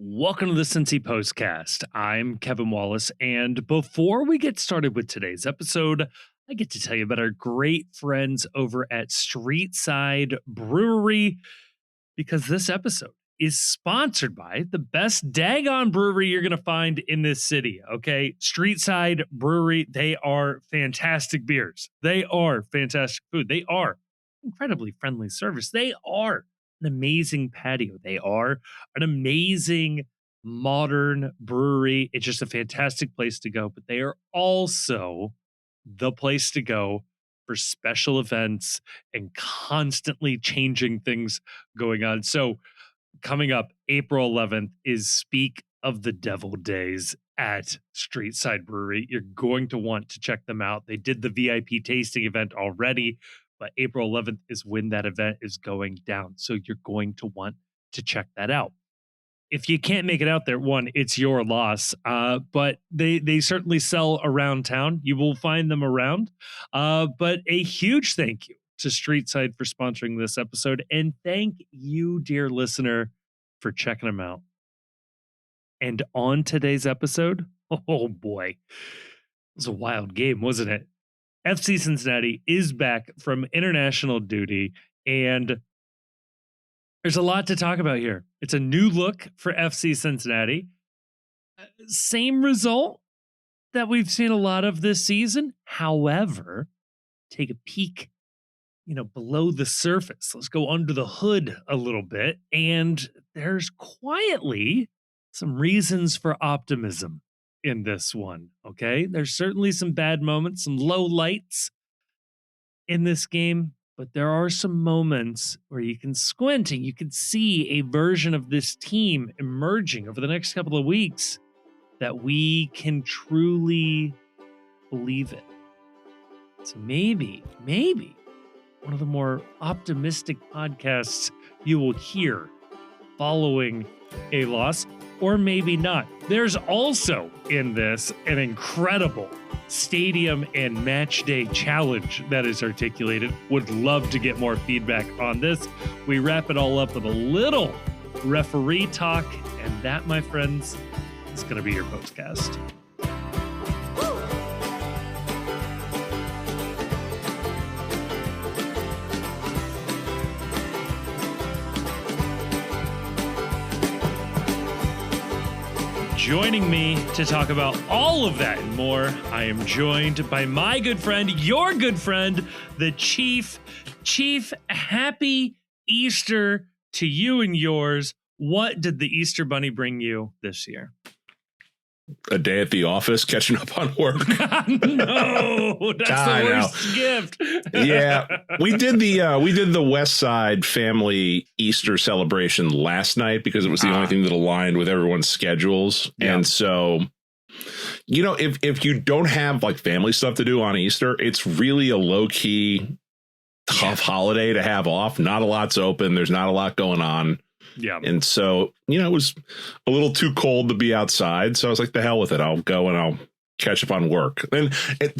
Welcome to the Cincy Postcast. I'm Kevin Wallace, and before we get started with today's episode, I get to tell you about our great friends over at Streetside Brewery, because this episode is sponsored by the best daggone brewery you're going to find in this city, okay? Streetside Brewery, they are fantastic beers. They are fantastic food. They are incredibly friendly service. They are an amazing patio. They are an amazing modern brewery. It's just a fantastic place to go, but they are also the place to go for special events and constantly changing things going on. So coming up April 11th is Speak of the Devil Days at Streetside Brewery. You're going to want to check them out. They did the VIP tasting event already, but April 11th is when that event is going down. So you're going to want to check that out. If you can't make it out there, one, it's your loss. But they certainly sell around town. You will find them around. But a huge thank you to Streetside for sponsoring this episode. And thank you, dear listener, for checking them out. And on today's episode, oh boy, it was a wild game, wasn't it? FC Cincinnati is back from international duty, and there's a lot to talk about here. It's a new look for FC Cincinnati. Same result that we've seen a lot of this season. However, take a peek, below the surface. Let's go under the hood a little bit. And there's quietly some reasons for optimism in this one, okay? There's certainly some bad moments, some low lights in this game, but there are some moments where you can squint and you can see a version of this team emerging over the next couple of weeks that we can truly believe in. So maybe one of the more optimistic podcasts you will hear following a loss, or maybe not. There's also in this an incredible stadium and match day challenge that is articulated. Would love to get more feedback on this. We wrap it all up with a little referee talk, and that, my friends, is going to be your postcast. Joining me to talk about all of that and more, I am joined by my good friend, your good friend, the Chief. Chief, happy Easter to you and yours. What did the Easter Bunny bring you this year? A day at the office, catching up on work. No, that's the worst gift. Yeah, we did the West Side family Easter celebration last night because it was the only thing that aligned with everyone's schedules. Yeah. And so, if you don't have like family stuff to do on Easter, it's really a low key, tough holiday to have off. Not a lot's open. There's not a lot going on. Yeah. And so, it was a little too cold to be outside. So I was like, the hell with it. I'll go and I'll catch up on work. And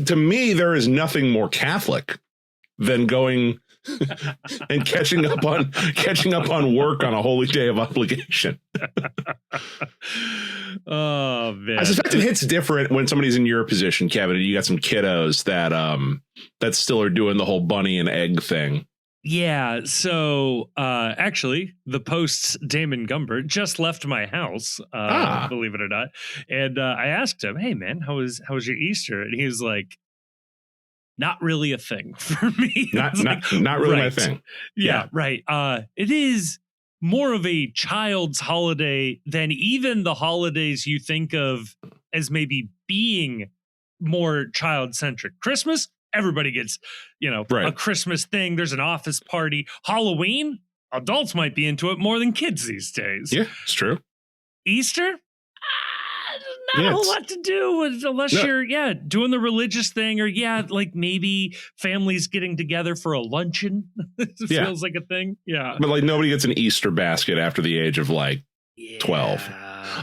to me, there is nothing more Catholic than going and catching up on work on a holy day of obligation. Oh, man. I suspect it hits different when somebody's in your position, Kevin, and you got some kiddos that still are doing the whole bunny and egg thing. Yeah, so actually, the Post's Damon Gumbert just left my house, believe it or not. And I asked him, "Hey, man, how was your Easter?" And he was like, "Not really a thing for me." Not really my thing. Yeah, right. It is more of a child's holiday than even the holidays you think of as maybe being more child-centric. Christmas, everybody gets, a Christmas thing. There's an office party. Halloween, adults might be into it more than kids these days. Yeah, it's true. Easter, not a whole lot to do unless you're, doing the religious thing, or like maybe families getting together for a luncheon. It feels like a thing. Yeah. But like nobody gets an Easter basket after the age of like 12.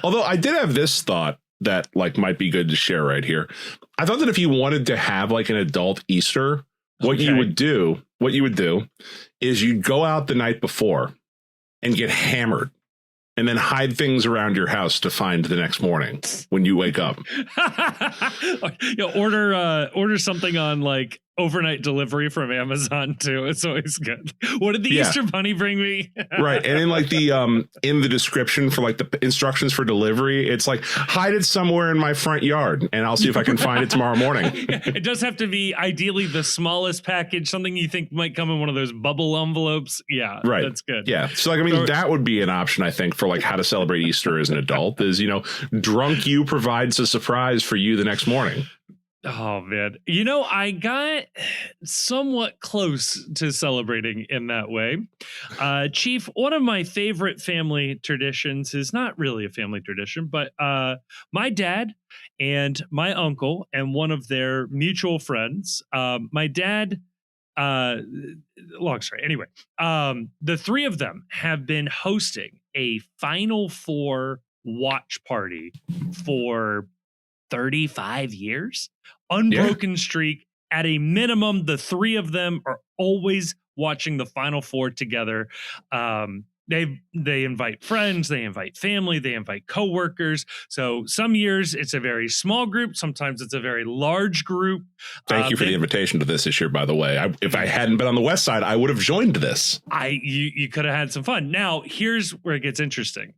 Although I did have this thought that like might be good to share right here. I thought that if you wanted to have like an adult Easter, what you would do is you'd go out the night before and get hammered and then hide things around your house to find the next morning when you wake up. Order something on like overnight delivery from Amazon too. It's always good. What did the Easter Bunny bring me? Right. And in like the in the description for like the instructions for delivery, it's like hide it somewhere in my front yard and I'll see if I can find it tomorrow morning. It does have to be ideally the smallest package, something you think might come in one of those bubble envelopes. Yeah, right. That's good. Yeah. So like, I mean, that would be an option, I think, for like how to celebrate Easter as an adult is, you know, drunk you provides a surprise for you the next morning. Oh, man. You know, I got somewhat close to celebrating in that way. Chief, one of my favorite family traditions is not really a family tradition, but my dad and my uncle and one of their mutual friends, my dad, long story. Anyway, the three of them have been hosting a Final Four watch party for 35 years. Unbroken streak. At a minimum, the three of them are always watching the Final Four together. They invite friends, they invite family, they invite coworkers. So some years it's a very small group, sometimes it's a very large group. Thank you for the invitation to this year, by the way. If I hadn't been on the West Side, I would have joined this. You could have had some fun. Now, here's where it gets interesting.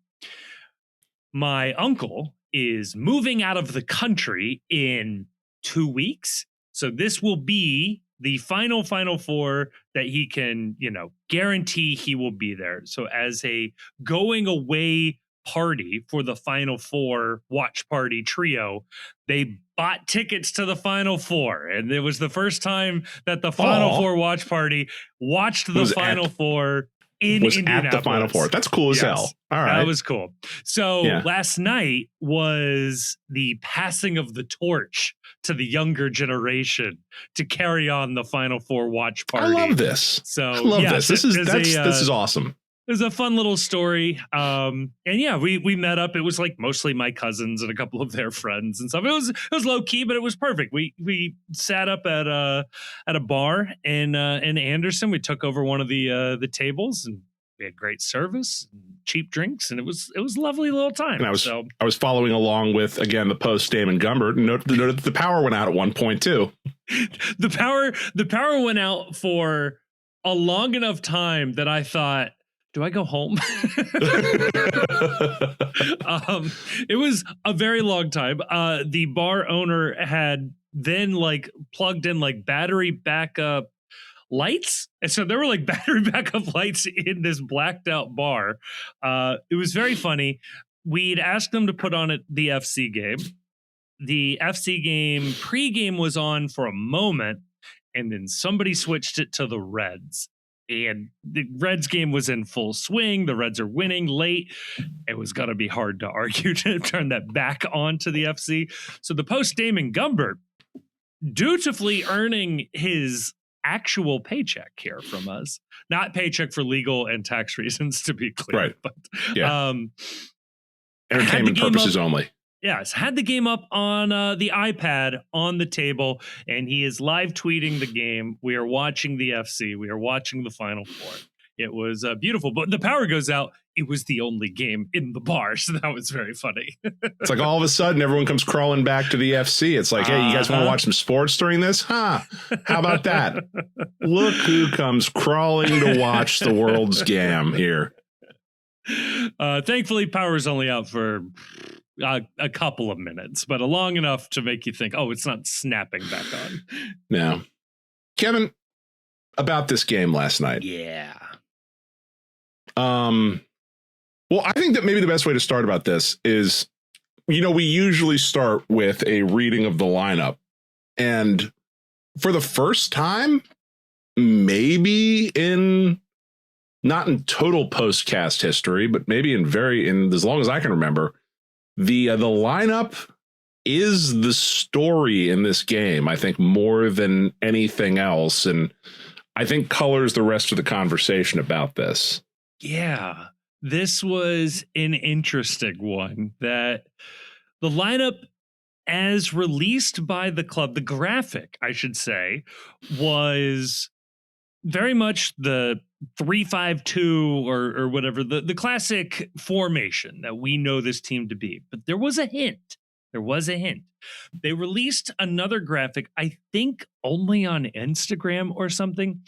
My uncle is moving out of the country in 2 weeks. So this will be the Final Four that he can, guarantee he will be there. So as a going away party for the Final Four watch party trio, they bought tickets to the Final Four. And it was the first time that the Final Four watch party watched the Final Four in Indianapolis. At the Final Four. That's cool as hell. All right. That was cool. So last night was the passing of the torch to the younger generation to carry on the Final Four watch party. I love this. So I love this. This is awesome. It was a fun little story. And we met up. It was like mostly my cousins and a couple of their friends and stuff. It was low key, but it was perfect. We sat up at a bar in Anderson. We took over one of the tables and we had great service, and cheap drinks, and it was a lovely little time. And I was following along with, again, the post Damon Gumbert, and noted that the power went out at one point too. The power went out for a long enough time that I thought, do I go home? It was a very long time. The bar owner had then plugged in battery backup lights. And so there were battery backup lights in this blacked out bar. It was very funny. We'd asked them to put on the FC game. The FC game pregame was on for a moment, and then somebody switched it to the Reds. And the Reds game was in full swing. The Reds are winning late. It was going to be hard to argue to turn that back on to the FC. So the post Damon Gumbert dutifully earning his actual paycheck here from us, not paycheck for legal and tax reasons, to be clear. Right. But entertainment purposes only. Yes, had the game up on the iPad on the table, and he is live tweeting the game. We are watching the FC. We are watching the Final Four. It was beautiful, but the power goes out. It was the only game in the bar, so that was very funny. It's like all of a sudden everyone comes crawling back to the FC. It's like, hey, you guys want to watch some sports during this? Huh? How about that? Look who comes crawling to watch the world's game here. Thankfully, power's only out for a couple of minutes, but long enough to make you think, oh, it's not snapping back on. Now, Kevin, about this game last night. Yeah. Well, I think that maybe the best way to start about this is, we usually start with a reading of the lineup. And for the first time, maybe not in total postcast history, but maybe in as long as I can remember, the lineup is the story in this game, I think, more than anything else. And I think colors the rest of the conversation about this. Yeah, this was an interesting one. That the lineup, as released by the club, the graphic, I should say, was very much the 3-5-2 or whatever, the classic formation that we know this team to be. But there was a hint. There was a hint. They released another graphic, I think only on Instagram or something.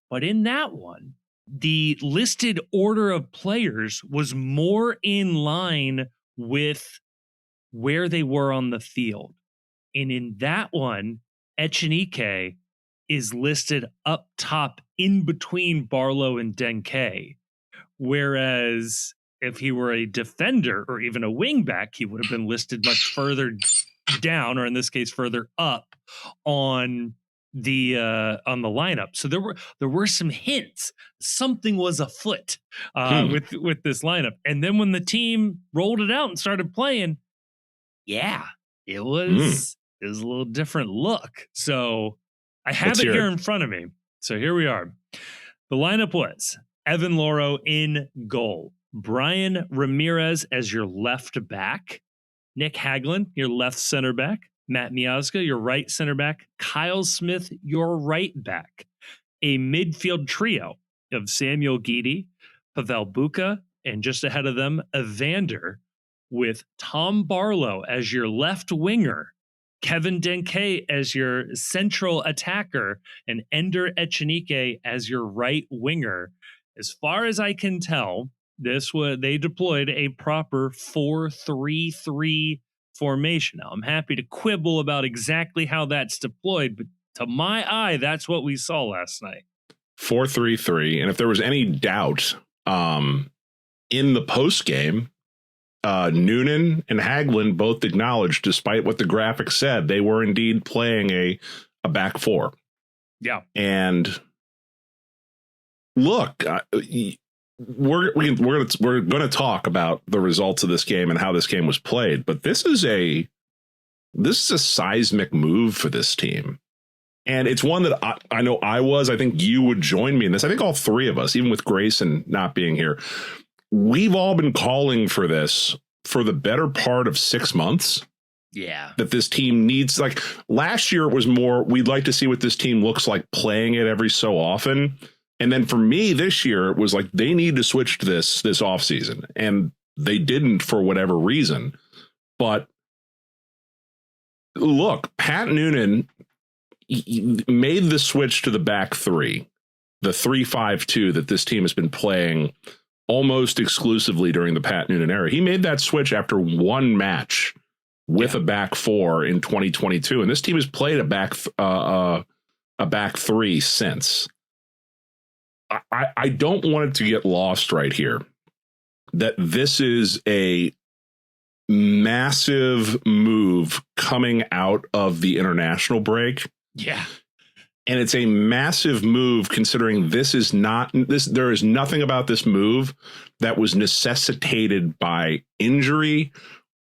But in that one, the listed order of players was more in line with where they were on the field. And in that one, Echenike is listed up top in between Barlow and Denke. Whereas if he were a defender or even a wingback, he would have been listed much further down, or in this case, further up on the lineup. So there were some hints. Something was afoot with this lineup. And then when the team rolled it out and started playing, yeah, it was a little different look. So I have it here in front of me. So here we are. The lineup was Evan Loro in goal, Brian Ramirez as your left back, Nick Hagelin, your left center back, Matt Miazga, your right center back, Kyle Smith, your right back, a midfield trio of Samuel Guidi, Pavel Buka, and just ahead of them, Evander, with Tom Barlow as your left winger, Kevin Denke as your central attacker, and Ender Echenike as your right winger. As far as I can tell, they deployed a proper 4-3-3 formation. Now, I'm happy to quibble about exactly how that's deployed, but to my eye, that's what we saw last night. 4-3-3. And if there was any doubt in the post game, Noonan and Hagelin both acknowledged, despite what the graphic said, they were indeed playing a back four. Yeah. And look, we're going to talk about the results of this game and how this game was played, but this is a seismic move for this team. And it's one that I think you would join me in this. I think all three of us, even with Grayson not being here, we've all been calling for this for the better part of 6 months. Yeah. That this team needs, like last year, it was more, we'd like to see what this team looks like playing it every so often. And then for me this year, it was like they need to switch to this offseason. And they didn't for whatever reason. But look, Pat Noonan made the switch to the back three, the 3-5-2 that this team has been playing almost exclusively during the Pat Noonan era. He made that switch after one match with a back four in 2022. And this team has played a back three since. I don't want it to get lost right here that this is a massive move coming out of the international break. Yeah. And it's a massive move considering there is nothing about this move that was necessitated by injury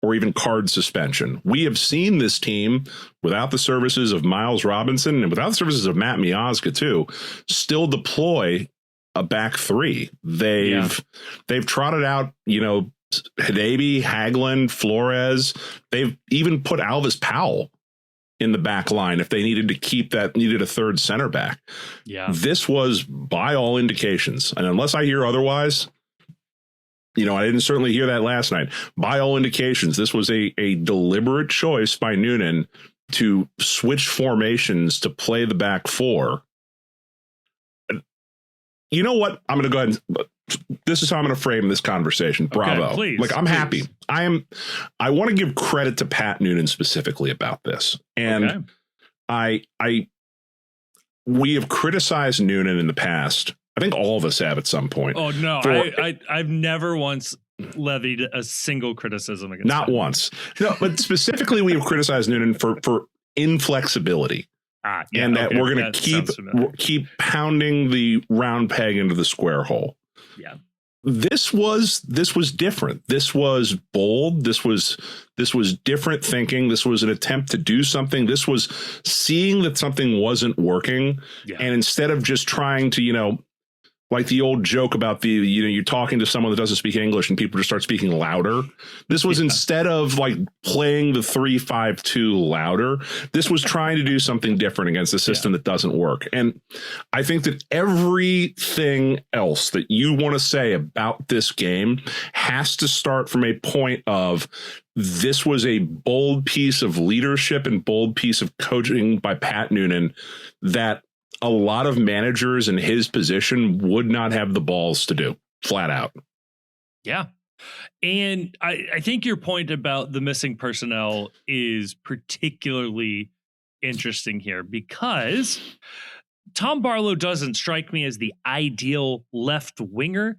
or even card suspension. We have seen this team without the services of Miles Robinson and without the services of Matt Miazga too, still deploy a back three. They've trotted out, Hidebe, Hagelin, Flores. They've even put Alvis Powell in the back line if they needed a third center back. Yeah. This was, by all indications, and unless I hear otherwise, I didn't certainly hear that last night. By all indications, this was a deliberate choice by Noonan to switch formations to play the back four. You know what? I'm going to go ahead and this is how I'm going to frame this conversation. Bravo. Okay, please, I'm happy. I want to give credit to Pat Noonan specifically about this. And we have criticized Noonan in the past. I think all of us have at some point. Oh, no, I've never once levied a single criticism against Not once. No, but specifically, we have criticized Noonan for inflexibility. And that we're going to keep pounding the round peg into the square hole. Yeah. This was different. This was bold. This was different thinking. This was an attempt to do something. This was seeing that something wasn't working. Yeah. And instead of just trying to, like the old joke about you're talking to someone that doesn't speak English and people just start speaking louder. This was instead of like playing the 3-5-2 louder, this was trying to do something different against a system that doesn't work. And I think that everything else that you want to say about this game has to start from a point of this was a bold piece of leadership and bold piece of coaching by Pat Noonan that a lot of managers in his position would not have the balls to do, flat out. Yeah. And I think your point about the missing personnel is particularly interesting here because Tom Barlow doesn't strike me as the ideal left winger.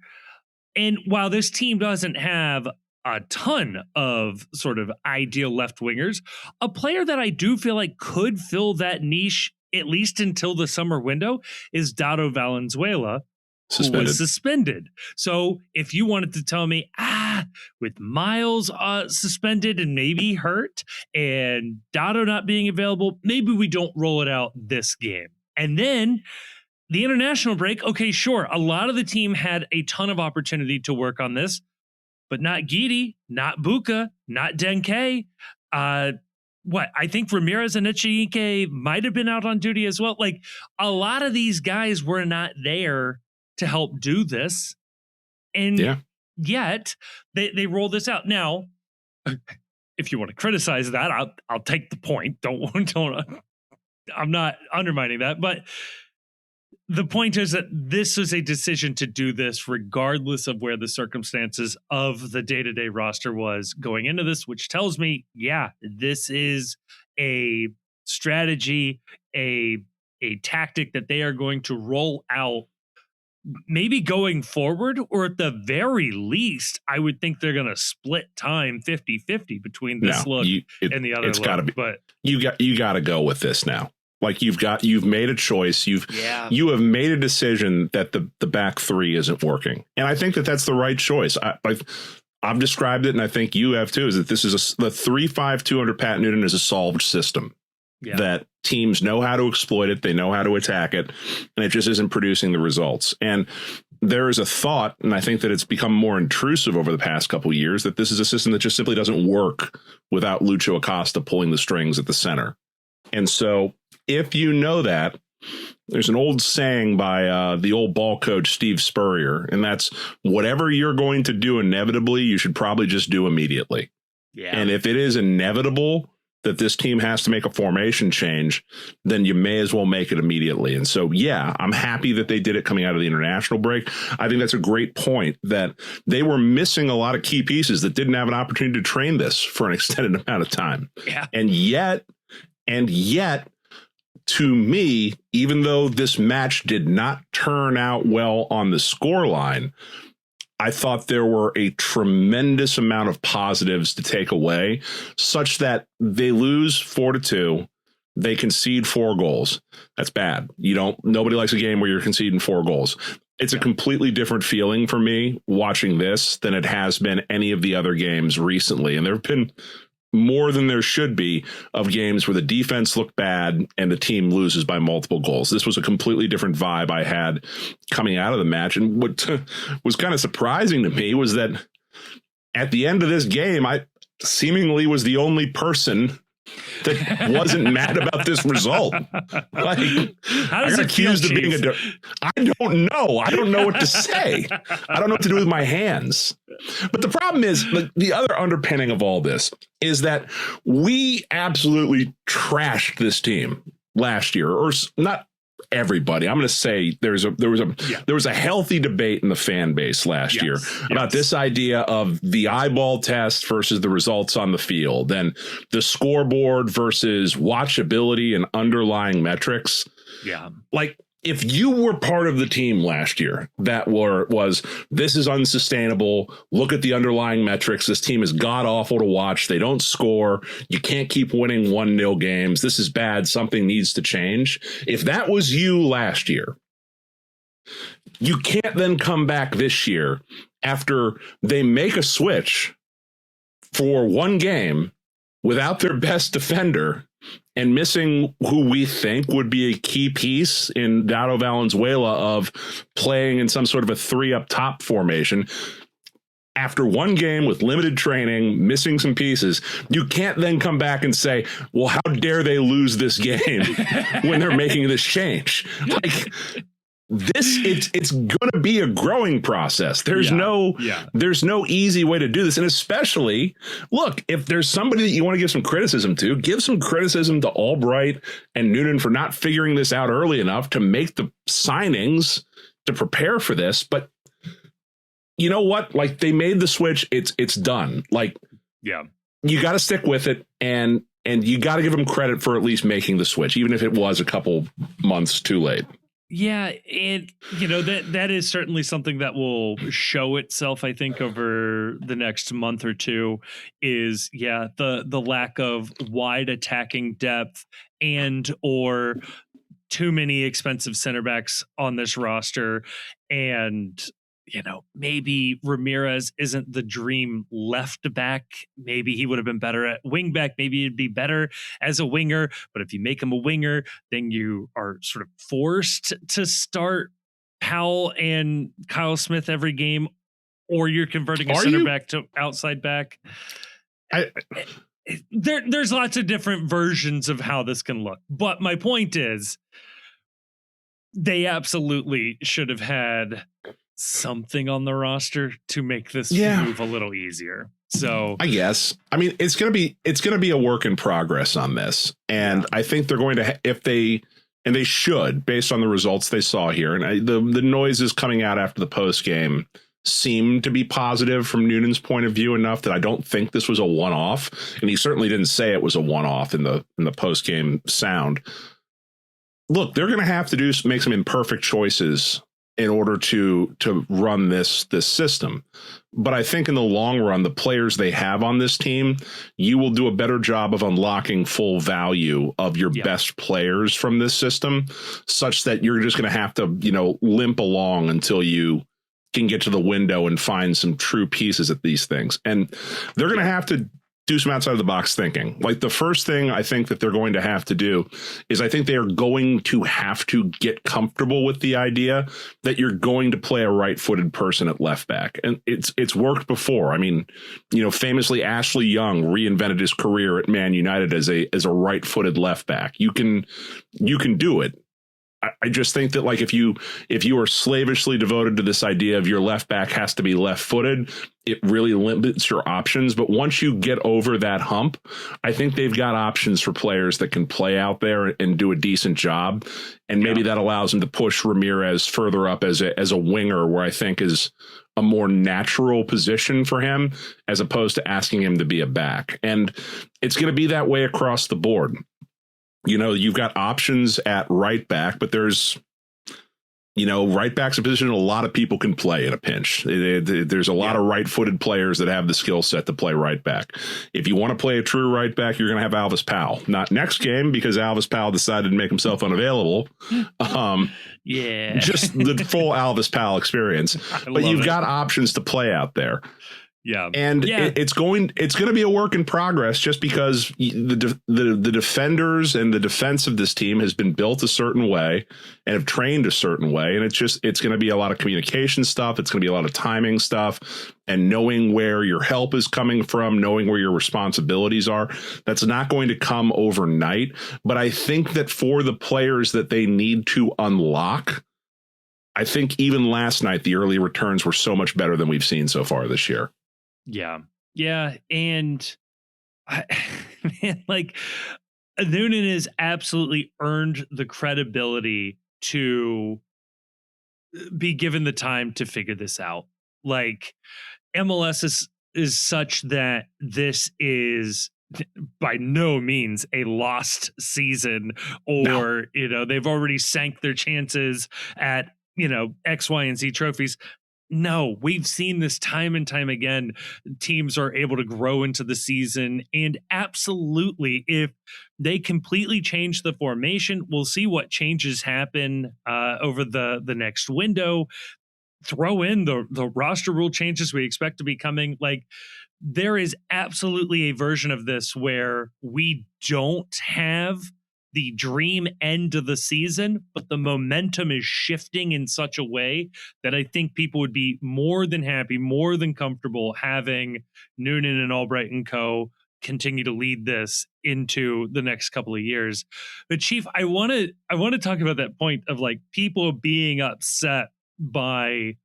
And while this team doesn't have a ton of sort of ideal left wingers, a player that I do feel like could fill that niche at least until the summer window is Dado Valenzuela, who was suspended. So if you wanted to tell me, with Miles suspended and maybe hurt and Dado not being available, maybe we don't roll it out this game. And then the international break, okay, sure. A lot of the team had a ton of opportunity to work on this, but not Giddey, not Buka, not Denke. I think Ramirez and Echenique might have been out on duty as well. Like a lot of these guys were not there to help do this. And yet they roll this out. Now, if you want to criticize that, I'll take the point. Don't I'm not undermining that, but the point is that this is a decision to do this regardless of where the circumstances of the day-to-day roster was going into this, which tells me, this is a strategy, a tactic that they are going to roll out maybe going forward, or at the very least, I would think they're going to split time 50-50 between this and the other look. But you got to go with this now. Like you've made a choice. You have made a decision that the back three isn't working. And I think that that's the right choice. I've described it, and I think you have too, is that this is the 3-5-2 under Pat Noonan is a solved system that teams know how to exploit it. They know how to attack it, and it just isn't producing the results. And there is a thought, and I think that it's become more intrusive over the past couple of years, that this is a system that just simply doesn't work without Lucho Acosta pulling the strings at the center. And so if you know that, there's an old saying by the old ball coach, Steve Spurrier, and that's whatever you're going to do inevitably, you should probably just do immediately. Yeah. And if it is inevitable that this team has to make a formation change, then you may as well make it immediately. And so, I'm happy that they did it coming out of the international break. I think that's a great point, that they were missing a lot of key pieces that didn't have an opportunity to train this for an extended amount of time. Yeah. And yet, to me, even though this match did not turn out well on the scoreline, I thought there were a tremendous amount of positives to take away, such that they lose 4-2. They concede 4 goals. That's bad. Nobody likes a game where you're conceding 4 goals. It's a completely different feeling for me watching this than it has been any of the other games recently. And there have been more than there should be of games where the defense looked bad and the team loses by multiple goals. This was a completely different vibe I had coming out of the match. And what was kind of surprising to me was that at the end of this game, I seemingly was the only person that wasn't mad about this result. Like, how does it accused feel, of being I don't know. I don't know what to say. I don't know what to do with my hands. But the problem is, the other underpinning of all this is that we absolutely trashed this team last year, or not everybody. I'm going to say there was a healthy debate in the fan base last year about this idea of the eyeball test versus the results on the field, and the scoreboard versus watchability and underlying metrics. Yeah. Like, if you were part of the team last year that was this is unsustainable, look at the underlying metrics, this team is god awful to watch, they don't score, you can't keep winning 1-0 games, this is bad, something needs to change. If that was you last year, you can't then come back this year after they make a switch for one game without their best defender and missing who we think would be a key piece in Dado Valenzuela of playing in some sort of a 3 up top formation. After one game with limited training, missing some pieces, you can't then come back and say, well, how dare they lose this game when they're making this change? Like, it's going to be a growing process. There's no easy way to do this. And especially, look, if there's somebody that you want to give some criticism to, give some criticism to Albright and Noonan for not figuring this out early enough to make the signings to prepare for this. But you know what? Like, they made the switch. It's done. Like, you got to stick with it, and you got to give them credit for at least making the switch, even if it was a couple months too late. Yeah, and that is certainly something that will show itself, I think, over the next month or two. Is the lack of wide attacking depth and or too many expensive center backs on this roster, and maybe Ramirez isn't the dream left back. Maybe he would have been better at wing back. Maybe he'd be better as a winger. But if you make him a winger, then you are sort of forced to start Powell and Kyle Smith every game, or you're converting a center back to outside back. There's lots of different versions of how this can look. But my point is, they absolutely should have had something on the roster to make this move a little easier. So I guess, I mean, it's going to be a work in progress on this. And I think they're going to, if they should, based on the results they saw here. And the noises coming out after the post game seem to be positive from Noonan's point of view enough that I don't think this was a one-off. And he certainly didn't say it was a one-off in the post game sound. Look, they're going to have to make some imperfect choices in order to run this system. But I think in the long run, the players they have on this team, you will do a better job of unlocking full value of your best players from this system, such that you're just going to have to, limp along until you can get to the window and find some true pieces at these things. And they're going to have to do some outside of the box thinking. Like, the first thing I think that they're going to have to do is I think they are going to have to get comfortable with the idea that you're going to play a right-footed person at left back. And it's worked before. I mean, famously Ashley Young reinvented his career at Man United as a right-footed left back. You can do it. I just think that, like, if you are slavishly devoted to this idea of your left back has to be left footed, it really limits your options. But once you get over that hump, I think they've got options for players that can play out there and do a decent job. And maybe that allows them to push Ramirez further up as a winger, where I think is a more natural position for him, as opposed to asking him to be a back. And it's going to be that way across the board. You've got options at right back, but there's, right back's a position a lot of people can play in a pinch. There's a lot of right-footed players that have the skill set to play right back. If you want to play a true right back, you're going to have Alvis Powell. Not next game, because Alvis Powell decided to make himself unavailable. Just the full Alvis Powell experience. But you've got options to play out there. Yeah. And it's going to be a work in progress, just because the defenders and the defense of this team has been built a certain way and have trained a certain way. And it's going to be a lot of communication stuff. It's going to be a lot of timing stuff, and knowing where your help is coming from, knowing where your responsibilities are. That's not going to come overnight. But I think that for the players that they need to unlock, I think even last night, the early returns were so much better than we've seen so far this year. Yeah. And Noonan has absolutely earned the credibility to be given the time to figure this out. Like, MLS is such that this is by no means a lost season, or, they've already sank their chances at, X, Y, and Z trophies. No, we've seen this time and time again. Teams are able to grow into the season, and absolutely, if they completely change the formation, we'll see what changes happen over the next window. Throw in the roster rule changes we expect to be coming. Like, there is absolutely a version of this where we don't have the dream end of the season, but the momentum is shifting in such a way that I think people would be more than happy, more than comfortable having Noonan and Albright and co. continue to lead this into the next couple of years. But Chief, I want to talk about that point of like people being upset by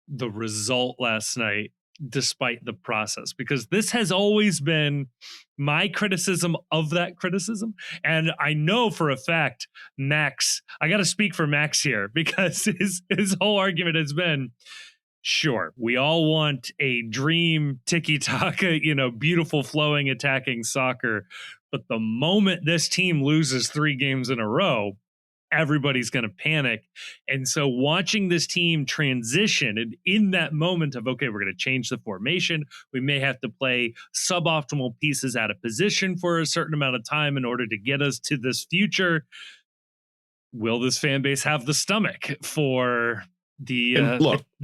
the result last night despite the process, because this has always been my criticism of that criticism. And I know for a fact, Max, I got to speak for Max here, because his whole argument has been, sure, we all want a dream tiki-taka, beautiful flowing attacking soccer. But the moment this team loses 3 games in a row, everybody's going to panic. And so watching this team transition, and in that moment of, okay, we're going to change the formation, we may have to play suboptimal pieces out of position for a certain amount of time in order to get us to this future. Will this fan base have the stomach for the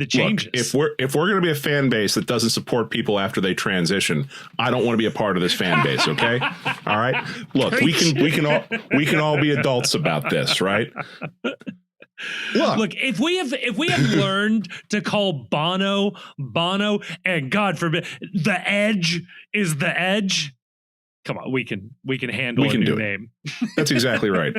changes? Look, if we're going to be a fan base that doesn't support people after they transition, I don't want to be a part of this fan base. Okay, all right. Look, we can all be adults about this, right? Look, if we have learned to call Bono, and God forbid, the Edge is the Edge. Come on, we can handle a new name. That's exactly right.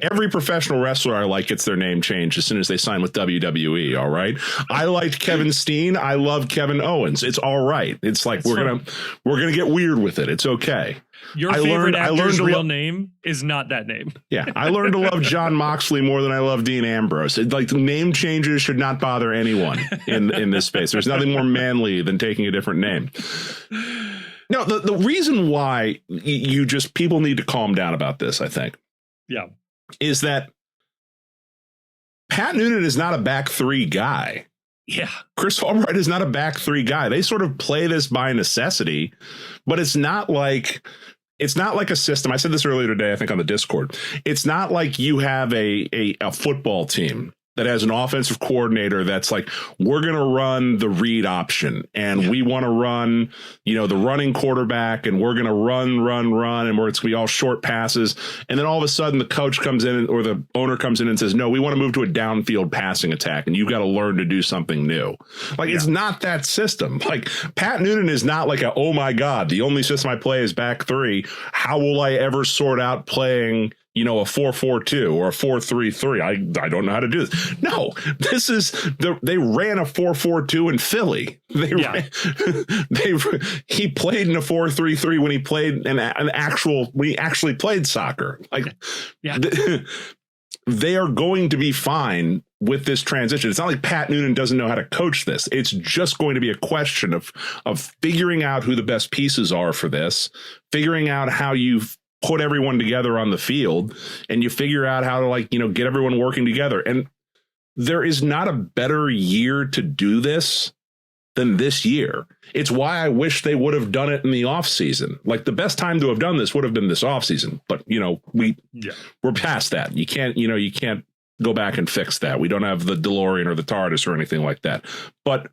Every professional wrestler I like gets their name changed as soon as they sign with WWE. All right. I liked Kevin Steen. I love Kevin Owens. It's all right. It's like we're gonna get weird with it. It's okay. Your favorite actor's real name is not that name. Yeah, I learned to love John Moxley more than I love Dean Ambrose. Like the name changes should not bother anyone in this space. There's nothing more manly than taking a different name. No, the reason why people need to calm down about this, I think, is that Pat Noonan is not a back 3 guy. Yeah. Chris Albright is not a back 3 guy. They sort of play this by necessity, but it's not like a system. I said this earlier today, I think on the Discord. It's not like you have a football team that has an offensive coordinator that's like, we're going to run the read option, and we want to run, the running quarterback, and we're going to run, and it's going to be all short passes. And then all of a sudden the coach comes in, or the owner comes in and says, no, we want to move to a downfield passing attack, and you've got to learn to do something new. Like, it's not that system. Like, Pat Noonan is not like oh my God, the only system I play is back 3. How will I ever sort out playing a 4-4-2 or a 4-3-3. I don't know how to do this. No, this is they ran a 4-4-2 in Philly. He played in a 4-3-3 when he played when he actually played soccer. They are going to be fine with this transition. It's not like Pat Noonan doesn't know how to coach this. It's just going to be a question of figuring out who the best pieces are for this, figuring out how you put everyone together on the field, and you figure out how to get everyone working together. And there is not a better year to do this than this year. It's why I wish they would have done it in the off season. Like, the best time to have done this would have been this off season. But, we're past that. You can't go back and fix that. We don't have the DeLorean or the TARDIS or anything like that. But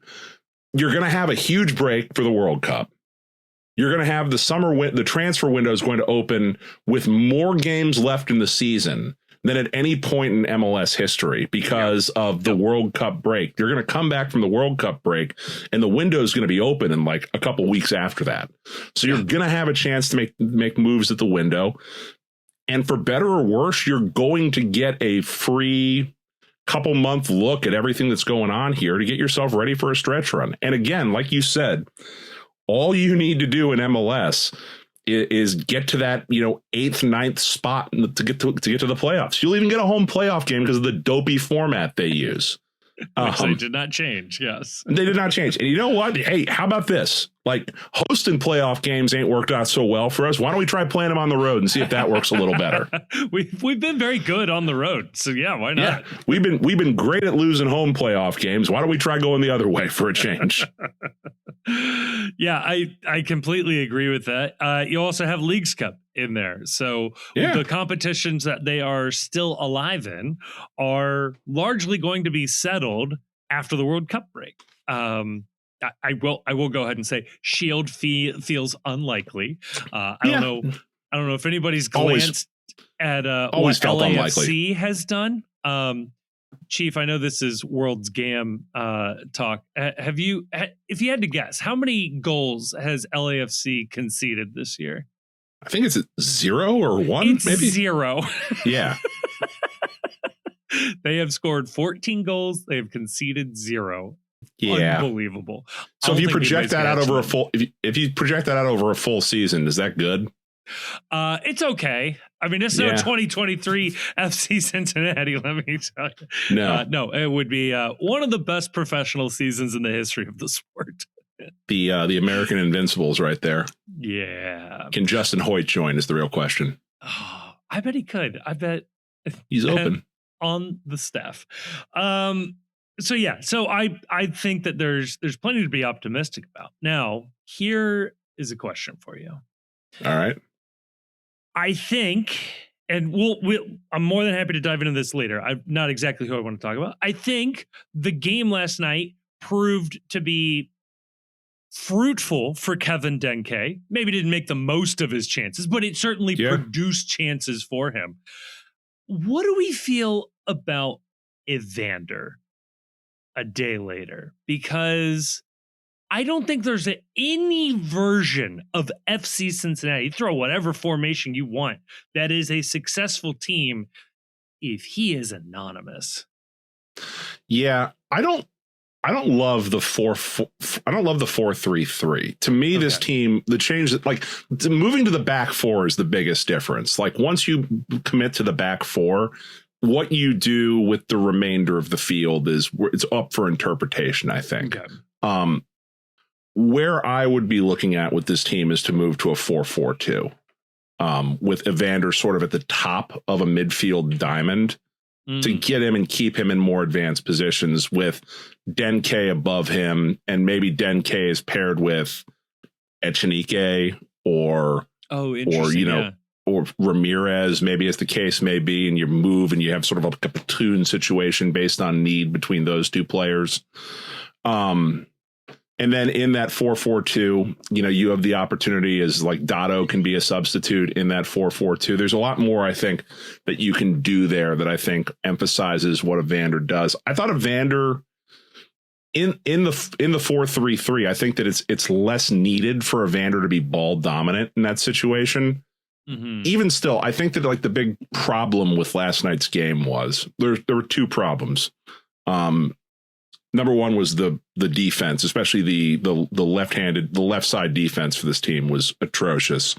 you're going to have a huge break for the World Cup. You're going to have the transfer window is going to open with more games left in the season than at any point in MLS history because of the World Cup break. You're going to come back from the World Cup break, and the window is going to be open in like a couple weeks after that. So you're going to have a chance to make moves at the window. And for better or worse, you're going to get a free couple month look at everything that's going on here to get yourself ready for a stretch run. And again, like you said, all you need to do in MLS is get to that, 8th, 9th spot to get to the playoffs. You'll even get a home playoff game because of the dopey format they use. They did not change. Yes, they did not change. And you know what? Hey, how about this? Like, hosting playoff games ain't worked out so well for us. Why don't we try playing them on the road and see if that works a little better? We've been very good on the road, so yeah, why not? Yeah, we've been great at losing home playoff games. Why don't we try going the other way for a change? Yeah, I completely agree with that. You also have Leagues Cup in there, so the competitions that they are still alive in are largely going to be settled after the World Cup break. I will go ahead and say Shield feels unlikely. I Yeah. I don't know if anybody's Always- glanced at always what felt LAFC has done. Chief, I know this is World's Gam talk. Have you, if you had to guess, how many goals has LAFC conceded this year? I think it's 0 or 1, It's maybe 0. Yeah. They have scored 14 goals. They have conceded 0. Yeah. Unbelievable. So if you project that out over a full, if you project that out over a full season, is that good? It's okay. I mean, it's no 2023 FC Cincinnati. Let me tell you. No, it would be one of the best professional seasons in the history of the sport. The American Invincibles, right there. Yeah. Can Justin Hoyt join? Is the real question. Oh, I bet he could. I bet he's open on the staff. So yeah, so I think that there's plenty to be optimistic about. Now, here is a question for you. All right. I think, and I'm more than happy to dive into this later. I'm not exactly who I want to talk about. I think the game last night proved to be fruitful for Kevin Denke. Maybe didn't make the most of his chances, but it certainly produced chances for him. What do we feel about Evander a day later? Because I don't think there's any version of FC Cincinnati, throw whatever formation you want, that is a successful team if he is anonymous. Yeah, I don't love the 4-3-3. To me, this team, the change, like moving to the back four is the biggest difference. Like once you commit to the back four, what you do with the remainder of the field it's up for interpretation, I think. Okay. Where I would be looking at with this team is to move to a 4-4-2, with Evander sort of at the top of a midfield diamond to get him and keep him in more advanced positions, with Denke above him, and maybe Denke is paired with Echenike or Ramirez, maybe as the case may be, and you move and you have sort of a platoon situation based on need between those two players. And then in that 4-4-2, you have the opportunity as like Dotto can be a substitute in that 4-4-2. There's a lot more, I think, that you can do there that I think emphasizes what Evander does. I thought Evander in the 4-3-3, I think that it's less needed for Evander to be ball dominant in that situation. Mm-hmm. Even still, I think that like the big problem with last night's game was there were two problems. Number one was the defense, especially the left side defense for this team was atrocious.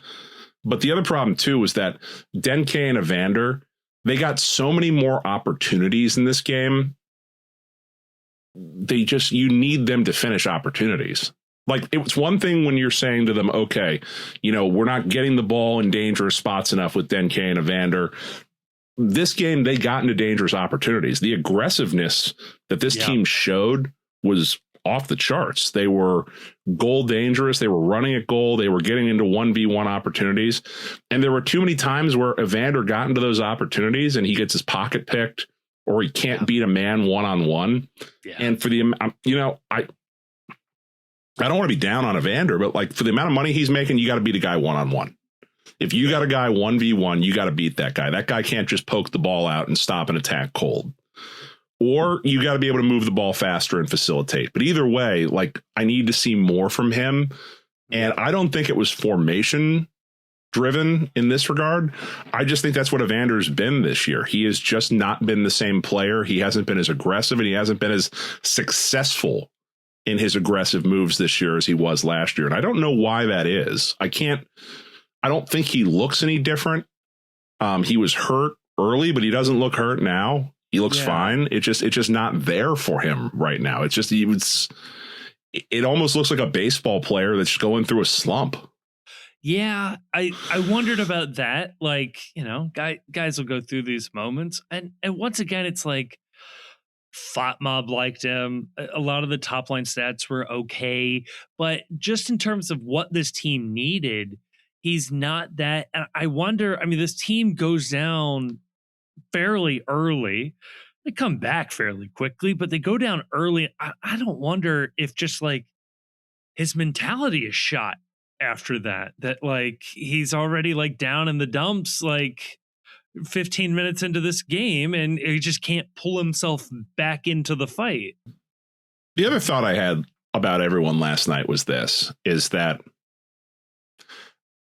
But the other problem too was that Denke and Evander, they got so many more opportunities in this game. You need them to finish opportunities. Like it was one thing when you're saying to them, okay, we're not getting the ball in dangerous spots enough with Denke and Evander. This game, they got into dangerous opportunities. The aggressiveness that this team showed was off the charts. They were goal dangerous. They were running at goal. They were getting into 1v1 opportunities. And there were too many times where Evander got into those opportunities and he gets his pocket picked, or he can't beat a man one-on-one. Yeah. And for the, I don't want to be down on Evander, but like for the amount of money he's making, you got to beat a guy one-on-one. If you got a guy 1v1, you got to beat that guy. That guy can't just poke the ball out and stop an attack cold. Or you got to be able to move the ball faster and facilitate. But either way, like I need to see more from him. And I don't think it was formation driven in this regard. I just think that's what Evander's been this year. He has just not been the same player. He hasn't been as aggressive, and he hasn't been as successful in his aggressive moves this year as he was last year. And I don't know why that is. I don't think he looks any different. He was hurt early, but he doesn't look hurt now. He looks fine. It's just not there for him right now. It's just it almost looks like a baseball player that's going through a slump. Yeah, I wondered about that. Like, guys will go through these moments, and once again, it's like FOTMob liked him. A lot of the top line stats were okay, but just in terms of what this team needed, he's not that. And I wonder, this team goes down fairly early. They come back fairly quickly, but they go down early. I don't wonder if just like his mentality is shot after that, like he's already like down in the dumps, like 15 minutes into this game, and he just can't pull himself back into the fight. The other thought I had about everyone last night was this, is that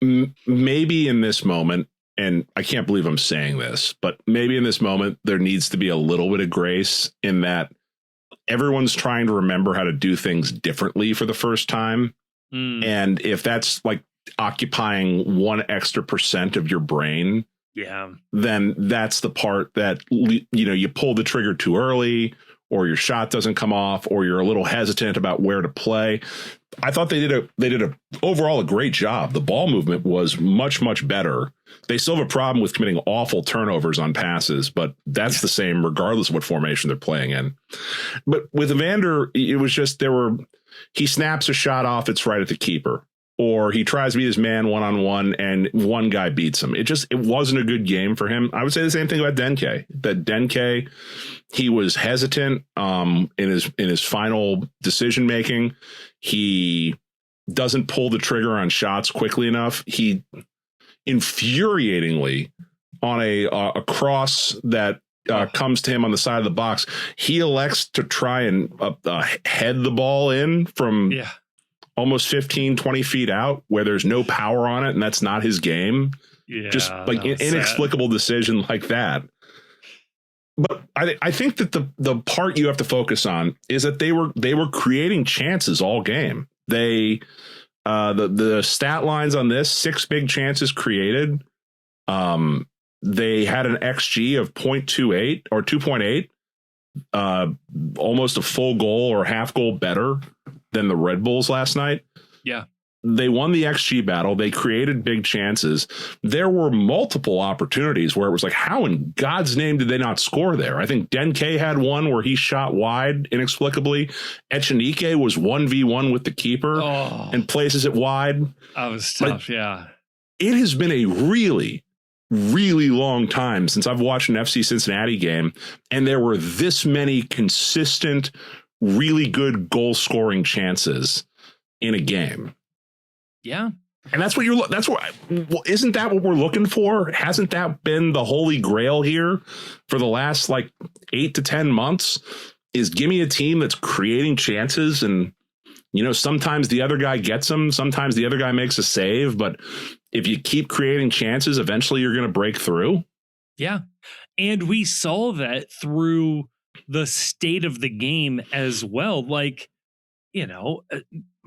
maybe in this moment, and I can't believe I'm saying this, but maybe in this moment, there needs to be a little bit of grace in that everyone's trying to remember how to do things differently for the first time. And if that's like occupying 1 extra % of your brain, then that's the part that, you pull the trigger too early, or your shot doesn't come off, or you're a little hesitant about where to play. I thought they did a overall a great job. The ball movement was much, much better. They still have a problem with committing awful turnovers on passes, but that's the same regardless of what formation they're playing in. But with Evander, it was just he snaps a shot off, it's right at the keeper, or he tries to beat his man one-on-one and one guy beats him. It wasn't a good game for him. I would say the same thing about Denke. That Denke, he was hesitant in his final decision making. He doesn't pull the trigger on shots quickly enough. He infuriatingly, on a cross that comes to him on the side of the box, he elects to try and head the ball in from almost 15, 20 feet out where there's no power on it, and that's not his game. Just like an inexplicable decision like that. But I think that the part you have to focus on is that they were creating chances all game. They the stat lines on this: 6 big chances created. They had an XG of 0.28 or 2.8, almost a full goal or half goal better than the Red Bulls last night. Yeah. They won the XG battle. They created big chances. There were multiple opportunities where it was like, how in God's name did they not score there? I think Denke had one where he shot wide inexplicably. Echenike was 1v1 with the keeper and places it wide. That was tough, yeah. It has been a really, really long time since I've watched an FC Cincinnati game, and there were this many consistent, really good goal-scoring chances in a game. Yeah. And isn't that what we're looking for? Hasn't that been the holy grail here for the last 8 to 10 months? Is give me a team that's creating chances, and sometimes the other guy gets them, sometimes the other guy makes a save, but if you keep creating chances, eventually you're going to break through. Yeah. And we saw that through the state of the game as well.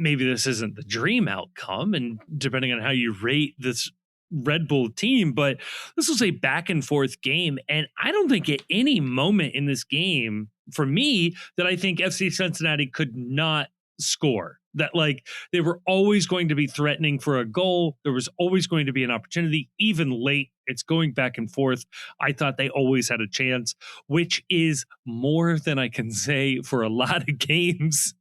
Maybe this isn't the dream outcome, and depending on how you rate this Red Bull team, but this was a back and forth game. And I don't think at any moment in this game, for me, that I think FC Cincinnati could not score. That they were always going to be threatening for a goal. There was always going to be an opportunity, even late. It's going back and forth. I thought they always had a chance, which is more than I can say for a lot of games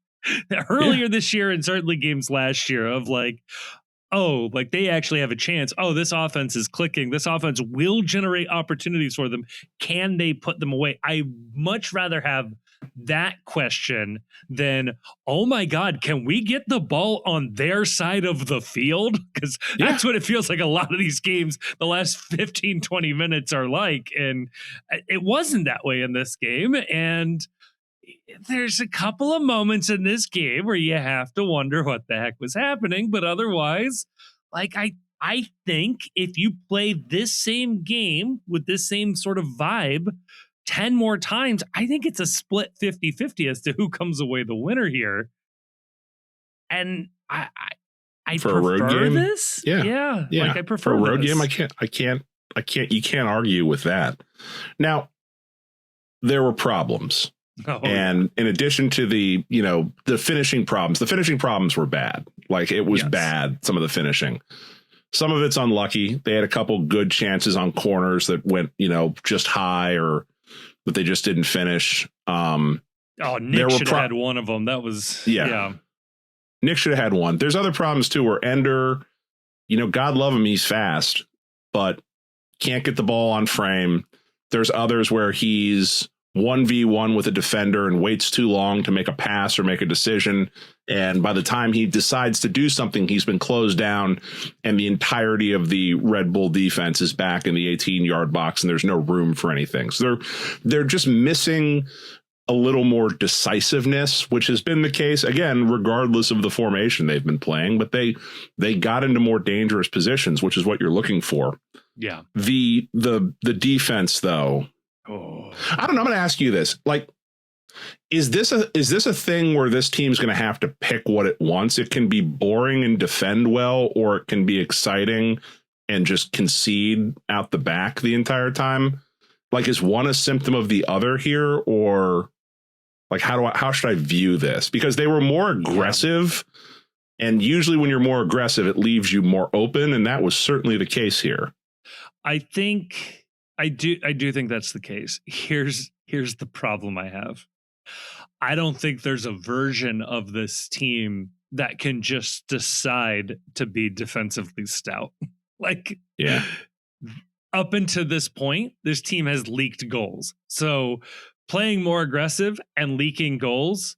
earlier this year, and certainly games last year, of they actually have a chance. Oh, this offense is clicking. This offense will generate opportunities for them. Can they put them away? I much rather have that question than, oh my God, can we get the ball on their side of the field? Because that's what it feels like a lot of these games the last 15, 20 minutes are like. And it wasn't that way in this game. And there's a couple of moments in this game where you have to wonder what the heck was happening. But otherwise, I think if you play this same game with this same sort of vibe 10 more times, I think it's a split 50-50 as to who comes away the winner here. And I for prefer a road game, this. Yeah. I prefer for a road this. game. You can't argue with that. Now, there were problems. And in addition to the finishing problems were bad. It was bad. Some of the finishing, some of it's unlucky. They had a couple good chances on corners that went, just high, or that they just didn't finish. Nick should have had one of them. That was, Nick should have had one. There's other problems too, where Ender, God love him, he's fast, but can't get the ball on frame. There's others where he's 1v1 with a defender and waits too long to make a pass or make a decision. And by the time he decides to do something, he's been closed down and the entirety of the Red Bull defense is back in the 18-yard box and there's no room for anything. So they're just missing a little more decisiveness, which has been the case, again, regardless of the formation they've been playing. But they got into more dangerous positions, which is what you're looking for. Yeah. The defense, though. Oh. I don't know. I'm going to ask you this. Like, is this a thing where this team's going to have to pick what it wants? It can be boring and defend well, or it can be exciting and just concede out the back the entire time. Like, is one a symptom of the other here, or like how should I view this? Because they were more aggressive, and usually when you're more aggressive, it leaves you more open, and that was certainly the case here. I do think that's the case. Here's the problem I have. I don't think there's a version of this team that can just decide to be defensively stout. Like, yeah. Up until this point, this team has leaked goals. So playing more aggressive and leaking goals,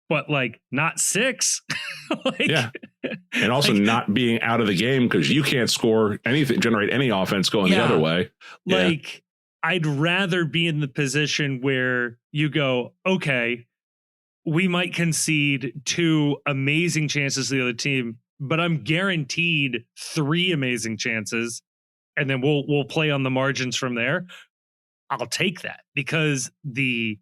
but like not 6. Like, yeah. And also like, not being out of the game because you can't score anything, generate any offense going the other way. Like, I'd rather be in the position where you go, okay, we might concede 2 amazing chances to the other team, but I'm guaranteed 3 amazing chances. And then we'll play on the margins from there. I'll take that, because the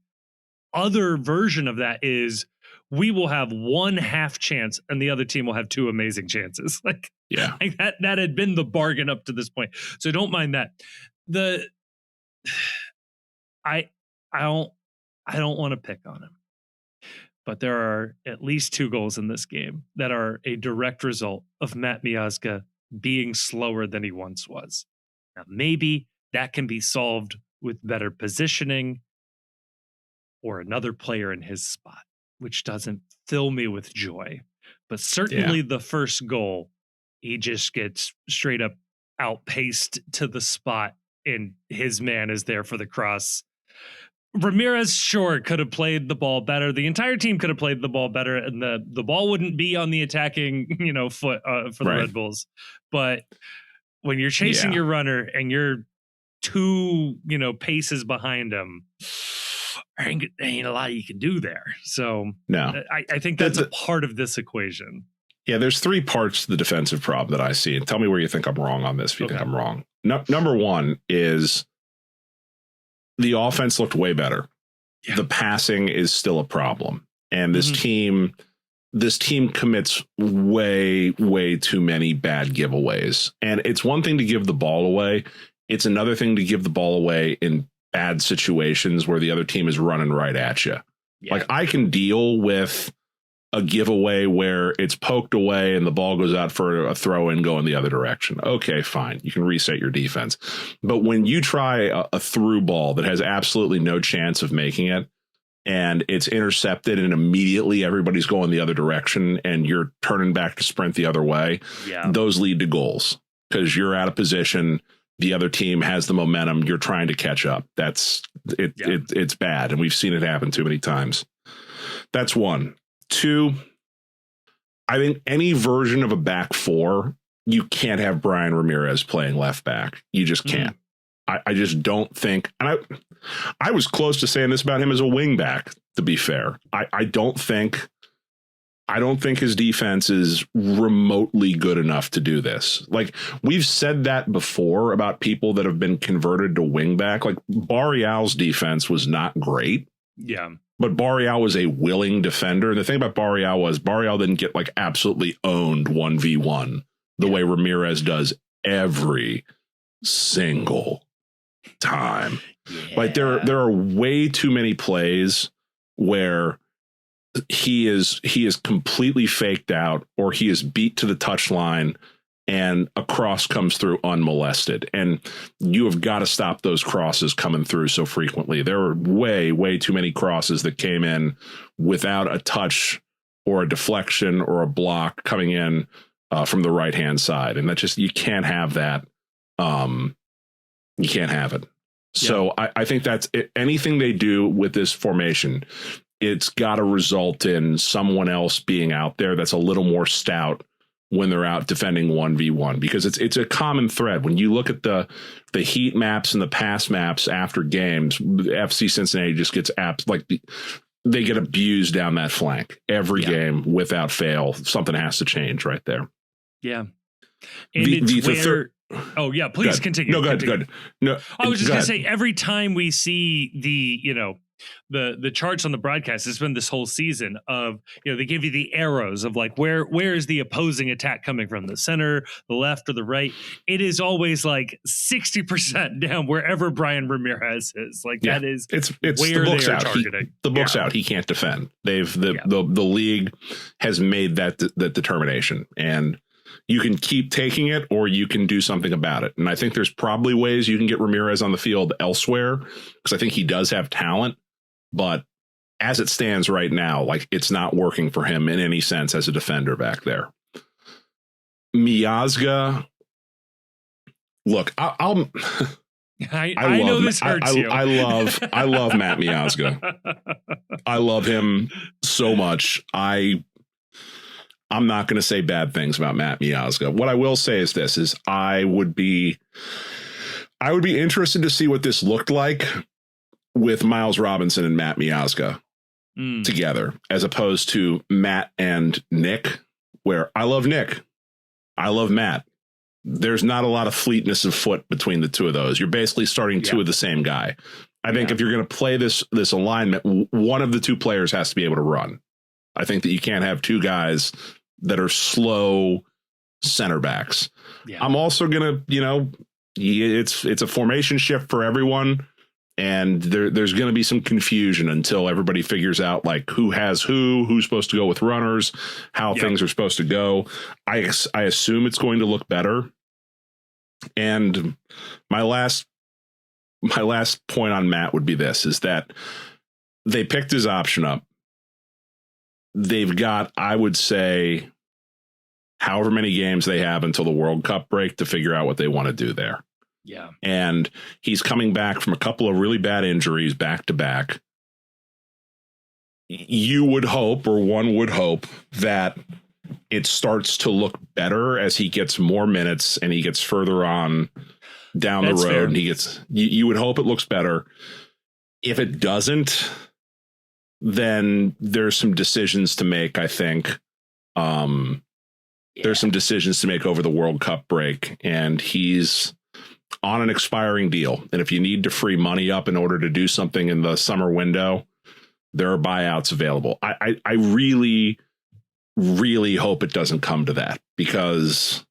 other version of that is we will have 1 half chance and the other team will have 2 amazing chances. Like that had been the bargain up to this point. So don't mind that. I don't want to pick on him, but there are at least 2 goals in this game that are a direct result of Matt Miazga being slower than he once was. Now, maybe that can be solved with better positioning or another player in his spot, which doesn't fill me with joy. But certainly the first goal, he just gets straight up outpaced to the spot and his man is there for the cross. Ramirez, sure, could have played the ball better. The entire team could have played the ball better, and the ball wouldn't be on the attacking, foot for the Red Bulls. But when you're chasing your runner and you're 2, paces behind him, ain't a lot you can do there. So no, I think that's a part of this equation. Yeah, there's 3 parts to the defensive problem that I see. And tell me where you think I'm wrong on this if you think I'm wrong. Number 1 is the offense looked way better. Yeah. The passing is still a problem. And this team commits way too many bad giveaways. And it's one thing to give the ball away. It's another thing to give the ball away in bad situations where the other team is running right at you. Yeah. Like, I can deal with a giveaway where it's poked away and the ball goes out for a throw and go in the other direction. Okay, fine. You can reset your defense. But when you try a through ball that has absolutely no chance of making it, and it's intercepted and immediately everybody's going the other direction and you're turning back to sprint the other way, those lead to goals because you're out of position. The other team has the momentum. You're trying to catch up. That's it. It's bad. And we've seen it happen too many times. That's 1. 2, I think any version of a back 4, you can't have Brian Ramirez playing left back. You just can't. I just don't think, and I was close to saying this about him as a wing back, to be fair. I don't think his defense is remotely good enough to do this. Like, we've said that before about people that have been converted to wing back. Like, Barrial's defense was not great. Yeah. But Barrial was a willing defender. And the thing about Barrial was Barrial didn't get like absolutely owned 1v1 the way Ramirez does every single time. Like, there are way too many plays where he is completely faked out or he is beat to the touchline and a cross comes through unmolested. And you have got to stop those crosses coming through so frequently. There were way too many crosses that came in without a touch or a deflection or a block coming in from the right-hand side. And that just, you can't have that. You can't have it. So I think that's it. Anything they do with this formation, it's got to result in someone else being out there that's a little more stout when they're out defending 1v1, because it's a common thread. When you look at the heat maps and the pass maps after games, FC Cincinnati just gets they get abused down that flank every game without fail. Something has to change right there. Yeah. And oh yeah, please continue. No, good. No, I was just gonna say, every time we see the charts on the broadcast, it's been this whole season of, they give you the arrows of like where is the opposing attack coming from, the center, the left, or the right. It is always like 60% down wherever Brian Ramirez is. Like that is it's where the book's they are out. targeting. The book's out. He can't defend. The league has made that determination, and you can keep taking it or you can do something about it. And I think there's probably ways you can get Ramirez on the field elsewhere, because I think he does have talent. But as it stands right now, like, it's not working for him in any sense as a defender back there. Miazga, look, I know this hurts you. I love Matt Miazga. I love him so much. I'm not going to say bad things about Matt Miazga. What I will say is this: I would be interested to see what this looked like with Miles Robinson and Matt Miazga together, as opposed to Matt and Nick, where I love Nick, I love Matt. There's not a lot of fleetness of foot between the two of those. You're basically starting two of the same guy. I think if you're going to play this alignment, one of the two players has to be able to run. I think that you can't have two guys that are slow center backs. Yeah. I'm also going to, it's a formation shift for everyone. And there's going to be some confusion until everybody figures out like who has who's supposed to go with runners, how things are supposed to go. I assume it's going to look better. And my last point on Matt would be this, is that they picked his option up. They've got, I would say, however many games they have until the World Cup break to figure out what they want to do there. Yeah. And he's coming back from a couple of really bad injuries back to back. You would hope, or one would hope, that it starts to look better as he gets more minutes and he gets further on down the road. Fair. And you would hope it looks better. If it doesn't, then there's some decisions to make, I think. There's some decisions to make over the World Cup break, and he's on an expiring deal. And if you need to free money up in order to do something in the summer window, there are buyouts available. I really, really hope it doesn't come to that, because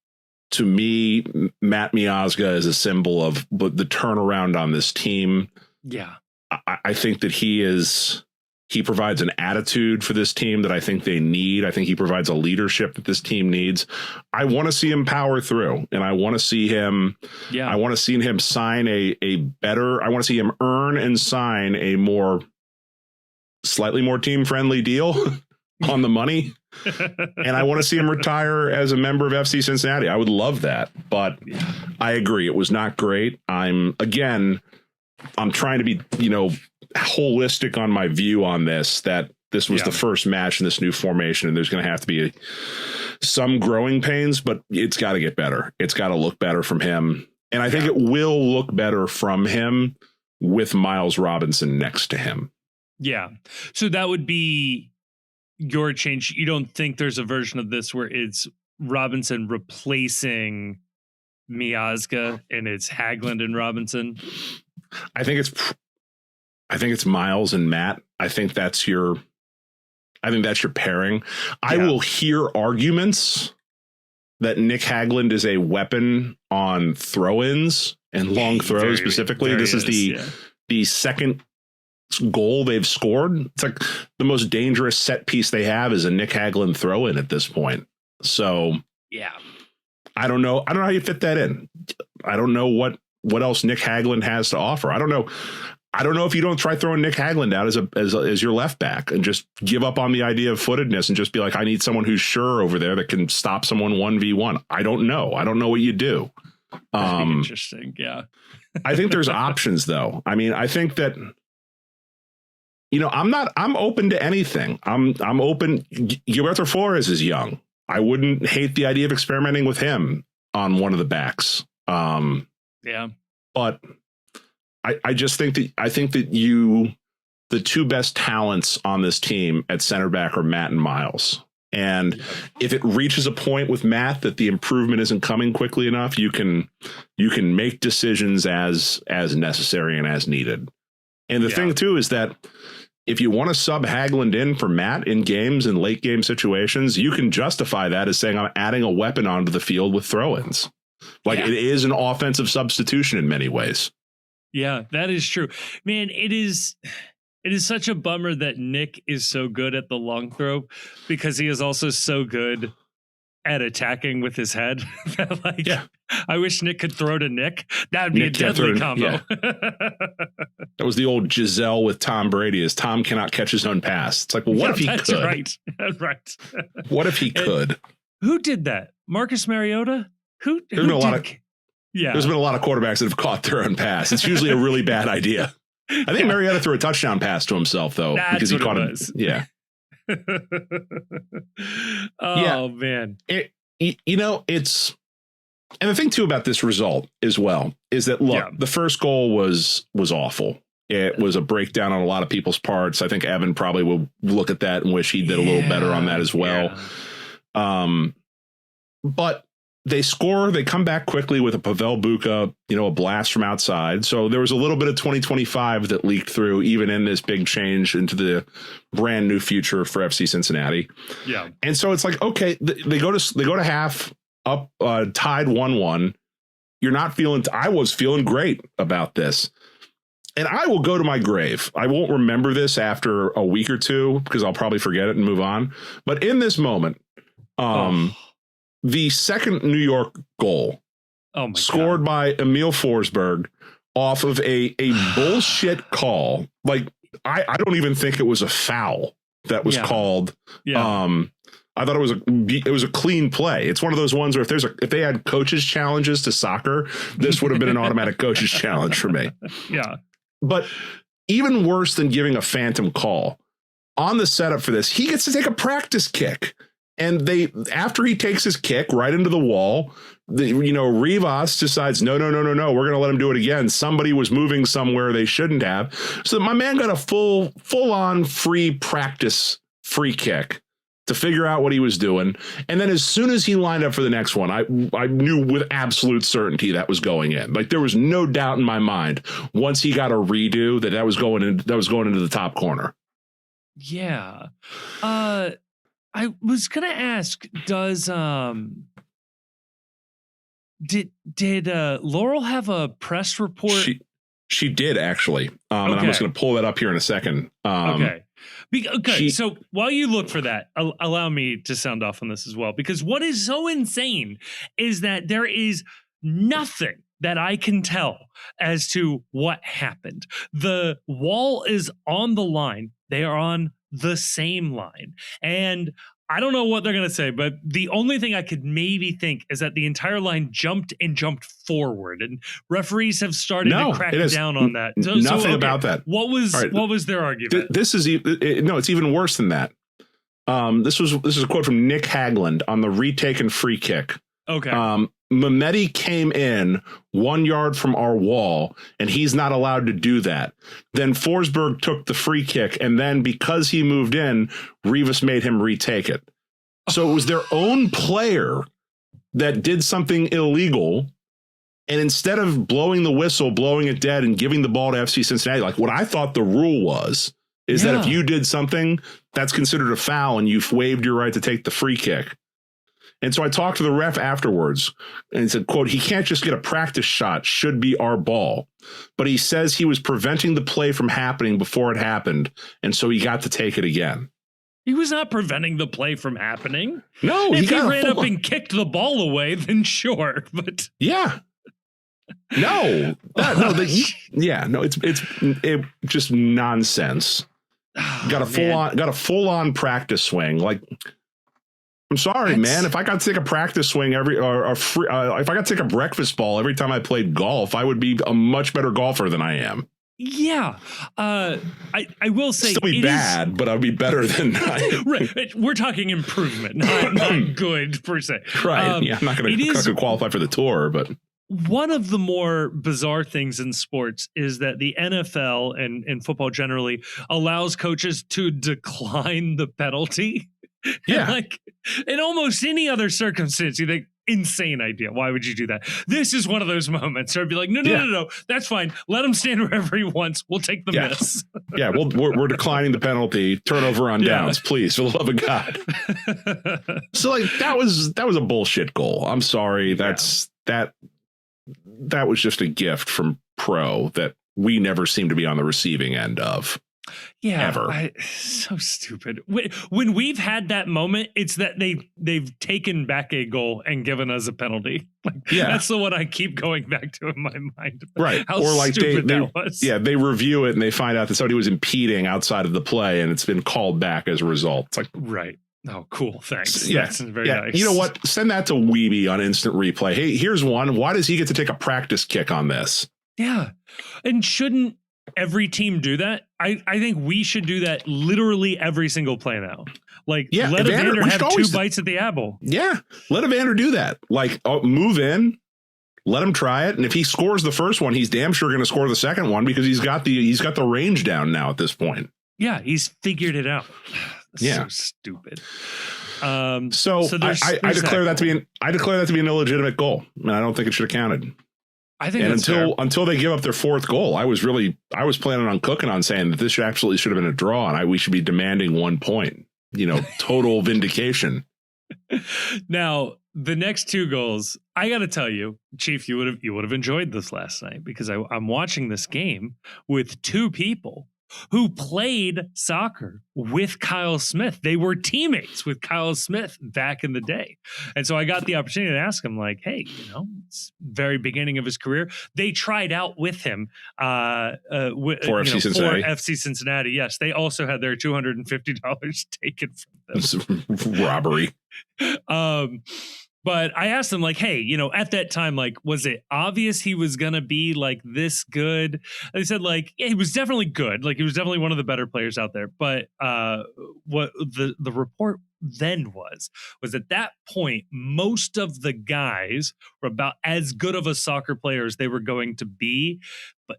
to me, Matt Miazga is a symbol of the turnaround on this team. Yeah. I think that he provides an attitude for this team that I think they need. I think he provides a leadership that this team needs. I want to see him power through, and I want to see him. Yeah. I want to see him sign a better. I want to see him earn and sign a slightly more team friendly deal on the money. And I want to see him retire as a member of FC Cincinnati. I would love that, but I agree, it was not great. I'm trying to be, holistic on my view on this, that this was the first match in this new formation, and there's going to have to be some growing pains, but it's got to get better. It's got to look better from him. And I think it will look better from him with Miles Robinson next to him. Yeah. So that would be your change. You don't think there's a version of this where it's Robinson replacing Miazga and it's Haglund and Robinson? I think it's Miles and Matt. I think that's your pairing. Yeah. I will hear arguments that Nick Haglund is a weapon on throw-ins and long throws specifically. This is the second goal they've scored. It's like the most dangerous set piece they have is a Nick Haglund throw-in at this point. So yeah, I don't know how you fit that in. I don't know what else Nick Haglund has to offer. I don't know if you don't try throwing Nick Haglund out as your left back and just give up on the idea of footedness and just be like, I need someone who's sure over there that can stop someone 1v1. I don't know what you do. Interesting. Yeah. I think there's options, though. I mean, I think that, I'm open to anything. I'm open. Gilberto Flores is young. I wouldn't hate the idea of experimenting with him on one of the backs. Yeah. But I just think that the two best talents on this team at center back are Matt and Miles. And if it reaches a point with Matt that the improvement isn't coming quickly enough, you can make decisions as necessary and as needed. And the thing, too, is that if you want to sub Haglund in for Matt in games and late game situations, you can justify that as saying I'm adding a weapon onto the field with throw-ins. Like it is an offensive substitution in many ways. Yeah, that is true. Man, it is such a bummer that Nick is so good at the long throw because he is also so good at attacking with his head. I wish Nick could throw to Nick. That'd be a deadly combo. Yeah. That was the old Giselle with Tom Brady, is Tom cannot catch his own pass. It's like, well, what if he could? Right. Right. What if he could? Who did that? Marcus Mariota? There's been a lot of quarterbacks that have caught their own pass. It's usually a really bad idea. I think Mariota threw a touchdown pass to himself, though, because he caught him. Yeah. Man. It's, and the thing too about this result as well is that, look, the first goal was awful. It was a breakdown on a lot of people's parts. I think Evan probably will look at that and wish he did a little better on that as well. Yeah. But they score, they come back quickly with a Pavel Buka, a blast from outside. So there was a little bit of 2025 that leaked through, even in this big change into the brand new future for FC Cincinnati. Yeah. And so it's like, okay, they go to half up, tied 1-1. You're not feeling, I was feeling great about this. And I will go to my grave. I won't remember this after a week or two because I'll probably forget it and move on. But in this moment, the second New York goal scored by Emil Forsberg off of a bullshit call. Like, I don't even think it was a foul that was called. Yeah. I thought it was a clean play. It's one of those ones where if they had coaches challenges to soccer, this would have been an automatic coaches challenge for me. Yeah. But even worse than giving a phantom call on the setup for this, he gets to take a practice kick. And after he takes his kick right into the wall, Rivas decides, no, we're going to let him do it again. Somebody was moving somewhere they shouldn't have. So my man got a full on free practice free kick to figure out what he was doing. And then as soon as he lined up for the next one, I knew with absolute certainty that was going in. Like, there was no doubt in my mind once he got a redo that was going into the top corner. Yeah. I was going to ask, did Laurel have a press report? She did, actually. And I'm just going to pull that up here in a second. Okay. So while you look for that, allow me to sound off on this as well, because what is so insane is that there is nothing that I can tell as to what happened. The wall is on the line. They are on the same line. And I don't know what they're going to say, but the only thing I could maybe think is that the entire line jumped forward, and referees have started to crack down on that. Nothing about that. What was their argument? It's even worse than that. This is a quote from Nick Haglund on the retaken free kick. Okay. Mehmeti came in 1 yard from our wall, and he's not allowed to do that. Then Forsberg took the free kick, and then because he moved in, Rivas made him retake it. So it was their own player that did something illegal, and instead of blowing the whistle, blowing it dead, and giving the ball to FC Cincinnati, like what I thought the rule was, is that if you did something, that's considered a foul, and you've waived your right to take the free kick. And so I talked to the ref afterwards and he said, quote, he can't just get a practice shot, should be our ball. But he says he was preventing the play from happening before it happened. And so he got to take it again. He was not preventing the play from happening. No, if he ran up and kicked the ball away, then sure. But yeah. It's just nonsense. Got a full on practice swing. Like, I'm sorry, man. If I got to take a practice swing if I got to take a breakfast ball every time I played golf, I would be a much better golfer than I am. Yeah. I will say still be bad, but I'll be better than I. Right. We're talking improvement, not good per se. Right. Yeah, I'm not going to qualify for the tour, but one of the more bizarre things in sports is that the NFL and football generally allows coaches to decline the penalty. Yeah. Like in almost any other circumstance, you think, insane idea. Why would you do that? This is one of those moments where I'd be like, no, that's fine. Let him stand wherever he wants. We'll take the miss. Yeah, we're declining the penalty. Turnover on downs, please, for the love of God. So like that was a bullshit goal. I'm sorry. That was just a gift from Pro that we never seem to be on the receiving end of. Yeah, ever. So stupid. When we've had that moment, it's that they've taken back a goal and given us a penalty. Like, that's the one I keep going back to in my mind. Right. How or like stupid that was. Yeah, they review it and they find out that somebody was impeding outside of the play and it's been called back as a result. It's like, right. Oh, cool. Thanks. Yeah. That's very nice. You know what? Send that to Weeby on instant replay. Hey, here's one. Why does he get to take a practice kick on this? Yeah. And shouldn't every team do that? I think we should do that literally every single play now. Like, let Evander have two bites at the apple. Yeah. Let Evander do that. Like, move in, let him try it. And if he scores the first one, he's damn sure going to score the second one because he's got the range down now at this point. Yeah. He's figured it out. Yeah. So stupid. So I declare that to be an illegitimate goal. And I don't think it should have counted. I think until they give up their fourth goal, I was planning on cooking on saying that this absolutely should have been a draw and we should be demanding 1 point, total vindication. Now, the next two goals, I got to tell you, Chief, you would have enjoyed this last night because I'm watching this game with two people who played soccer with Kyle Smith. They were teammates with Kyle Smith back in the day. And so I got the opportunity to ask him, like, hey, it's very beginning of his career. They tried out with him for FC Cincinnati. Yes, they also had their $250 taken from them. Robbery. But I asked him, like, hey, at that time, like, was it obvious he was going to be like this good? And they said, like, yeah, he was definitely good. Like, he was definitely one of the better players out there. But what the report then was at that point, most of the guys were about as good of a soccer player as they were going to be. But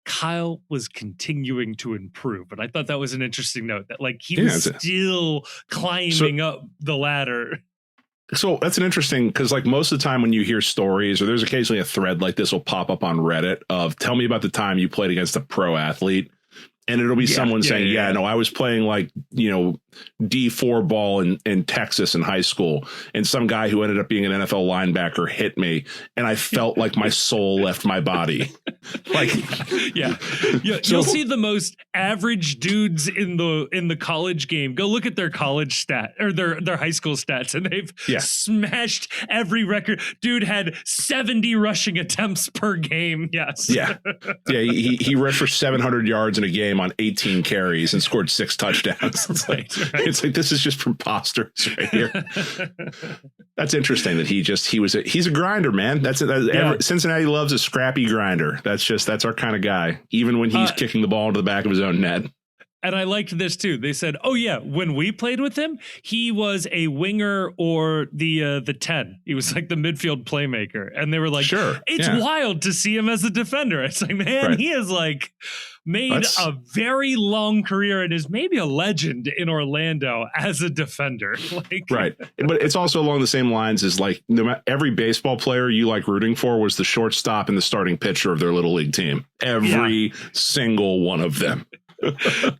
Kyle was continuing to improve. And I thought that was an interesting note that, like, he was still climbing up the ladder. So that's an interesting, because like most of the time when you hear stories or there's occasionally a thread like this will pop up on Reddit of tell me about the time you played against a pro athlete. And it'll be someone saying, no, I was playing like, D4 ball in Texas in high school. And some guy who ended up being an NFL linebacker hit me. And I felt like my soul left my body. Like, you'll see the most average dudes in the college game. Go look at their college stat or their high school stats. And they've smashed every record. Dude had 70 rushing attempts per game. Yes. Yeah. Yeah. He rushed for 700 yards in a game on 18 carries and scored 6 touchdowns. It's like this is just preposterous right here. That's interesting that he's a grinder, man. Cincinnati loves a scrappy grinder. That's our kind of guy, even when he's kicking the ball into the back of his own net. And I liked this too. They said, oh yeah, when we played with him, he was a winger or the 10. He was like the midfield playmaker. And they were like, it's wild to see him as a defender. It's like, man, he is like made a very long career and is maybe a legend in Orlando as a defender. Right. But it's also along the same lines as like every baseball player you like rooting for was the shortstop and the starting pitcher of their little league team. Every single one of them.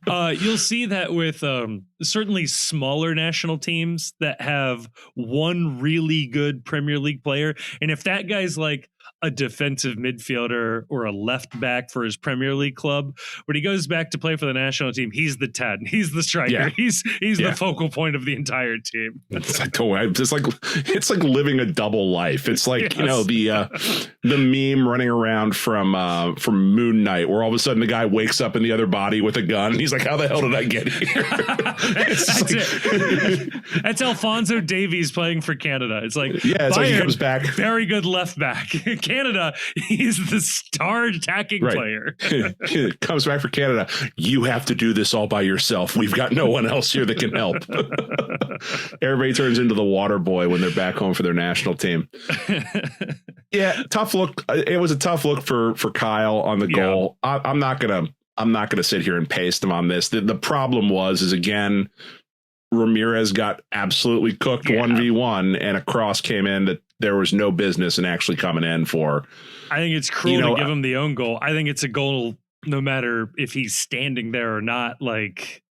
You'll see that with certainly smaller national teams that have one really good Premier League player. And if that guy's like a defensive midfielder or a left back for his Premier League club. When he goes back to play for the national team, he's the 10. He's the striker. Yeah. He's the focal point of the entire team. It's like living a double life. It's like, the meme running around from Moon Knight, where all of a sudden the guy wakes up in the other body with a gun. And he's like, how the hell did I get here? That's Alphonso Davies playing for Canada. It's like, it's like he comes back. Very good left back. Canada, he's the star attacking player. Comes back for Canada. You have to do this all by yourself. We've got no one else here that can help. Everybody turns into the water boy when they're back home for their national team. Yeah, tough look. It was a tough look for Kyle on the goal. I'm not gonna sit here and paste him on this. The problem is again, Ramirez got absolutely cooked 1v1, and a cross came in that there was no business in actually coming in for. I think it's cruel to give him the own goal. I think it's a goal no matter if he's standing there or not. Like,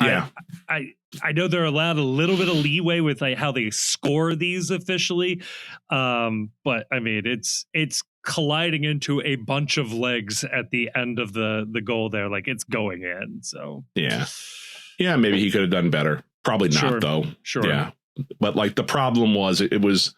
I know they're allowed a little bit of leeway with like how they score these officially, but I mean it's colliding into a bunch of legs at the end of the goal there, like it's going in. So yeah, maybe he could have done better. Probably not though. Sure. Yeah, but like the problem was it was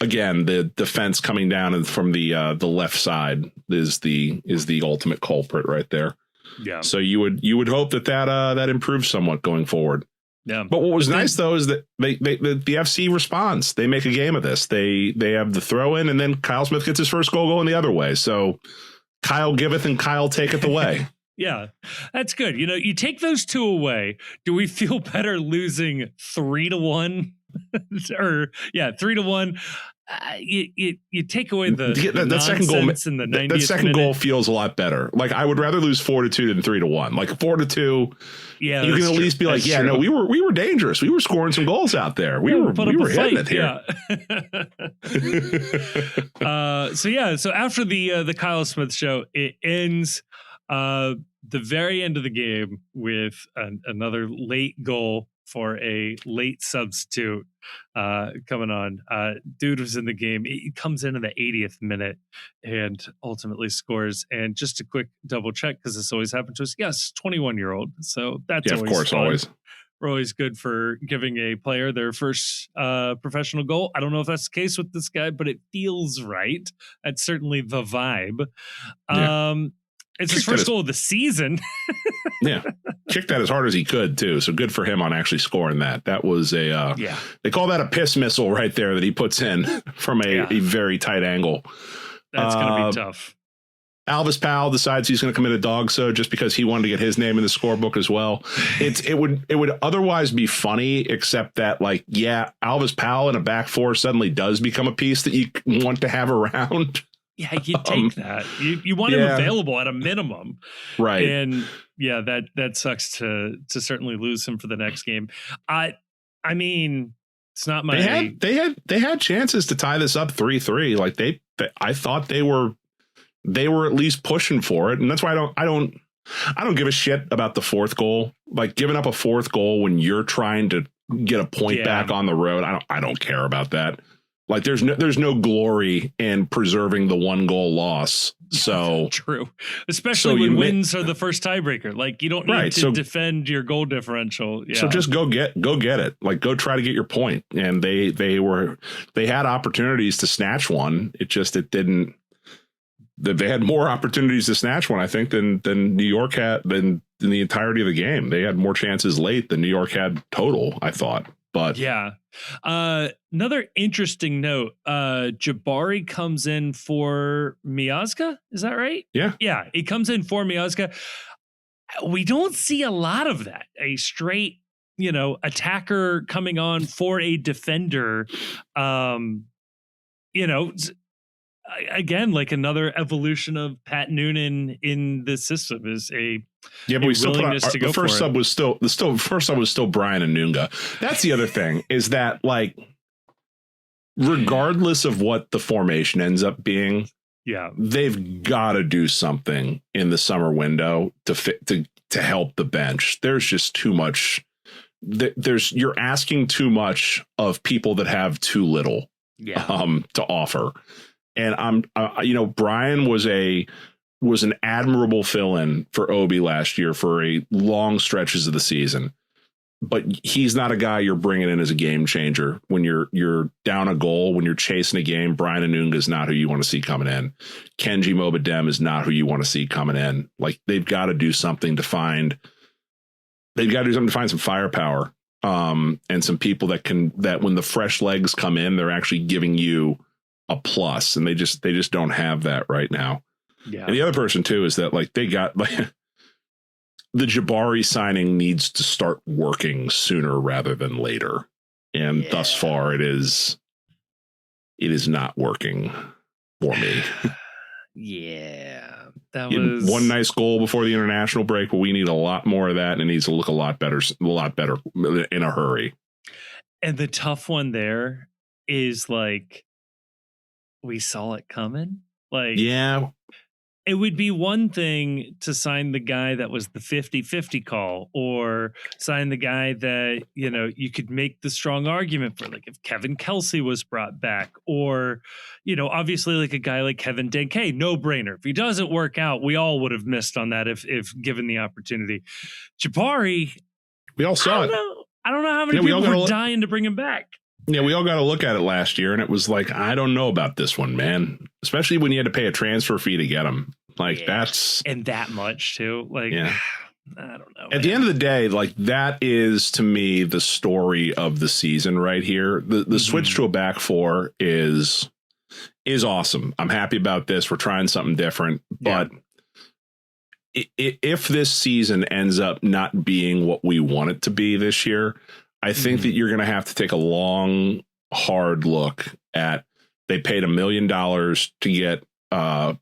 again the defense coming down and from the left side is the ultimate culprit right there. Yeah. So you would hope that improves somewhat going forward. Yeah. But what was nice though is that the FC responds. They make a game of this. They have the throw in, and then Kyle Smith gets his first goal going the other way. So Kyle giveth and Kyle taketh away. Yeah, that's good. You take those two away. Do we feel better losing 3-1 or 3-1? You take away the second goal in the 90th that second minute. Goal feels a lot better. Like I would rather lose 4-2 than 3-1. Like 4-2. Yeah, you can at least be like, no, we were dangerous. We were scoring some goals out there. We were hitting it here. Yeah. So after the Kyle Smith show, it ends the very end of the game with another late goal for a late substitute coming on. Dude was in the game. He comes in the 80th minute and ultimately scores. And just a quick double check, because this always happened to us. Yes, 21-year-old. So that's always of course, fun. always. We're always good for giving a player their first professional goal. I don't know if that's the case with this guy, but it feels right. That's certainly the vibe. Yeah. It's his first goal of the season. Yeah. Kicked that as hard as he could, too. So good for him on actually scoring that. That was they call that a piss missile right there that he puts in from a very tight angle. That's going to be tough. Alvis Powell decides he's going to commit a dog so just because he wanted to get his name in the scorebook as well. It would otherwise be funny, except that Alvis Powell in a back four suddenly does become a piece that you want to have around. Yeah, you take that. You want him available at a minimum, right? And that sucks to certainly lose him for the next game. I mean, it's not my. They had chances to tie this up 3-3. Like I thought they were at least pushing for it, and that's why I don't give a shit about the fourth goal. Like giving up a fourth goal when you're trying to get a point back on the road. I don't care about that. Like there's no glory in preserving the 1-goal loss. So true, especially when wins are the first tiebreaker. Like you don't need to defend your goal differential. Yeah. So just go get it. Like go try to get your point. And they had opportunities to snatch one. It didn't. They had more opportunities to snatch one, I think, than New York had in the entirety of the game. They had more chances late than New York had total, I thought. But another interesting note, Jabari comes in for Miazga. Is that right? Yeah. Yeah. He comes in for Miazga. We don't see a lot of that. A straight, attacker coming on for a defender. Again, like another evolution of Pat Noonan in the system is but we still put on the first sub was still Brian Anunga. That's the other thing is that like regardless of what the formation ends up being, they've got to do something in the summer window to help the bench. There's just too much. You're asking too much of people that have too little to offer. And Brian was an admirable fill-in for Obi last year for a long stretches of the season. But he's not a guy you're bringing in as a game changer when you're down a goal, when you're chasing a game. Brian Anunga is not who you want to see coming in. Kenji Mobadem is not who you want to see coming in. Like, they've got to do something to find. They've got to do something to find some firepower, and some people that when the fresh legs come in, they're actually giving you a plus, and they just don't have that right now. Yeah. And the other person too is that, like, they got the Jabari signing needs to start working sooner rather than later. And thus far it is not working for me. Yeah. That was one nice goal before the international break, but we need a lot more of that, and it needs to look a lot better in a hurry. And the tough one there is, like, we saw it coming. Like, yeah. It would be one thing to sign the guy that was the 50-50 call, or sign the guy that, you could make the strong argument for, like, if Kevin Kelsey was brought back, or, obviously like a guy like Kevin Denke, no brainer. If he doesn't work out, we all would have missed on that if given the opportunity. Jabari, we all saw it. I don't know how many people were dying to bring him back. Yeah, we all got to look at it last year, and it was like, I don't know about this one, man. Especially when you had to pay a transfer fee to get him. Like, and that much too. Like, I don't know. At the end of the day, like, that is, to me, the story of the season right here. The switch to a back four is awesome. I'm happy about this. We're trying something different, but if this season ends up not being what we want it to be this year, I think that you're going to have to take a long, hard look at, they paid $1 million to get Ayub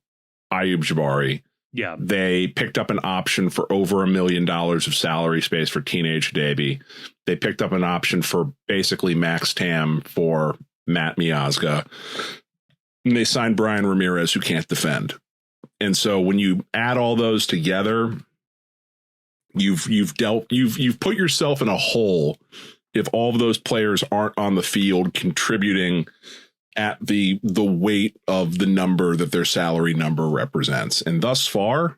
Jabari. Yeah. They picked up an option for over $1 million of salary space for Teenage Davy. They picked up an option for basically max TAM for Matt Miazga. And they signed Brian Ramirez, who can't defend. And so when you add all those together, you've put yourself in a hole if all of those players aren't on the field contributing at the weight of the number that their salary number represents. And thus far,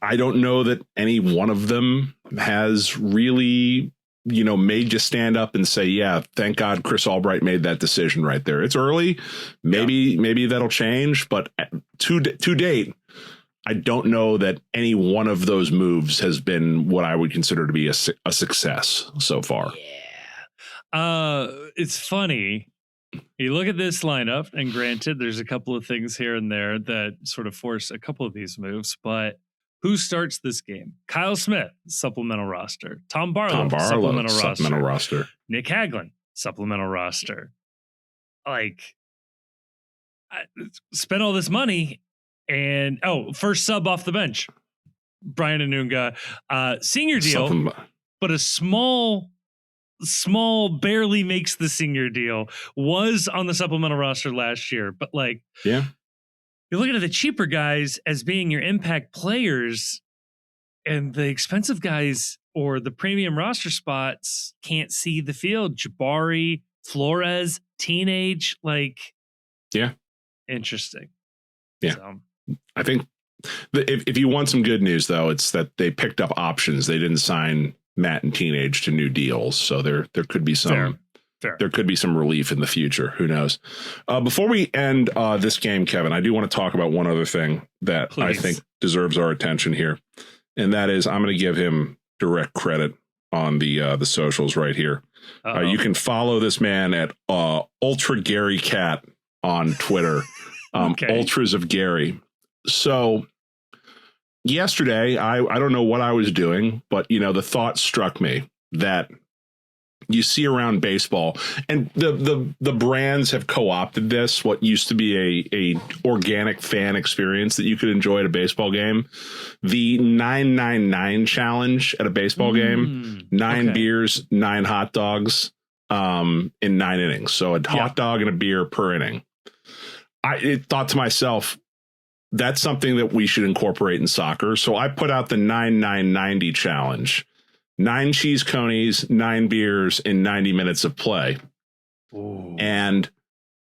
I don't know that any one of them has really, made you stand up and say, yeah, thank God Chris Albright made that decision right there. It's early. Maybe that'll change, but to date, I don't know that any one of those moves has been what I would consider to be a success so far. Yeah. It's funny. You look at this lineup, and granted, there's a couple of things here and there that sort of force a couple of these moves, but who starts this game? Kyle Smith, supplemental roster. Tom Barlow, supplemental roster. Nick Haglund, supplemental roster. Like, spend all this money, and first sub off the bench, Brian Anunga, senior deal, but a small barely makes the senior deal, was on the supplemental roster last year. But, like, you're looking at the cheaper guys as being your impact players, and the expensive guys or the premium roster spots can't see the field. Jabari, Flores, Teenage, like, interesting. Yeah. So, I think if you want some good news, though, it's that they picked up options. They didn't sign Matt and Teenage to new deals, so there could be some there could be some relief in the future. Who knows? Before we end this game, Kevin, I do want to talk about one other thing that I think deserves our attention here, and that is, I'm going to give him direct credit on the socials right here. You can follow this man at Ultra Gary Cat on Twitter. Ultras of Gary. So yesterday, I don't know what I was doing, but the thought struck me that you see around baseball, and the brands have co-opted this, what used to be a organic fan experience that you could enjoy at a baseball game. The 999 challenge at a baseball game, 9 beers, 9 hot dogs, in 9 innings. So a hot dog and a beer per inning. I thought to myself, that's something that we should incorporate in soccer. So I put out the 9-9-90 challenge. 9 cheese conies, 9 beers in 90 minutes of play. Ooh. And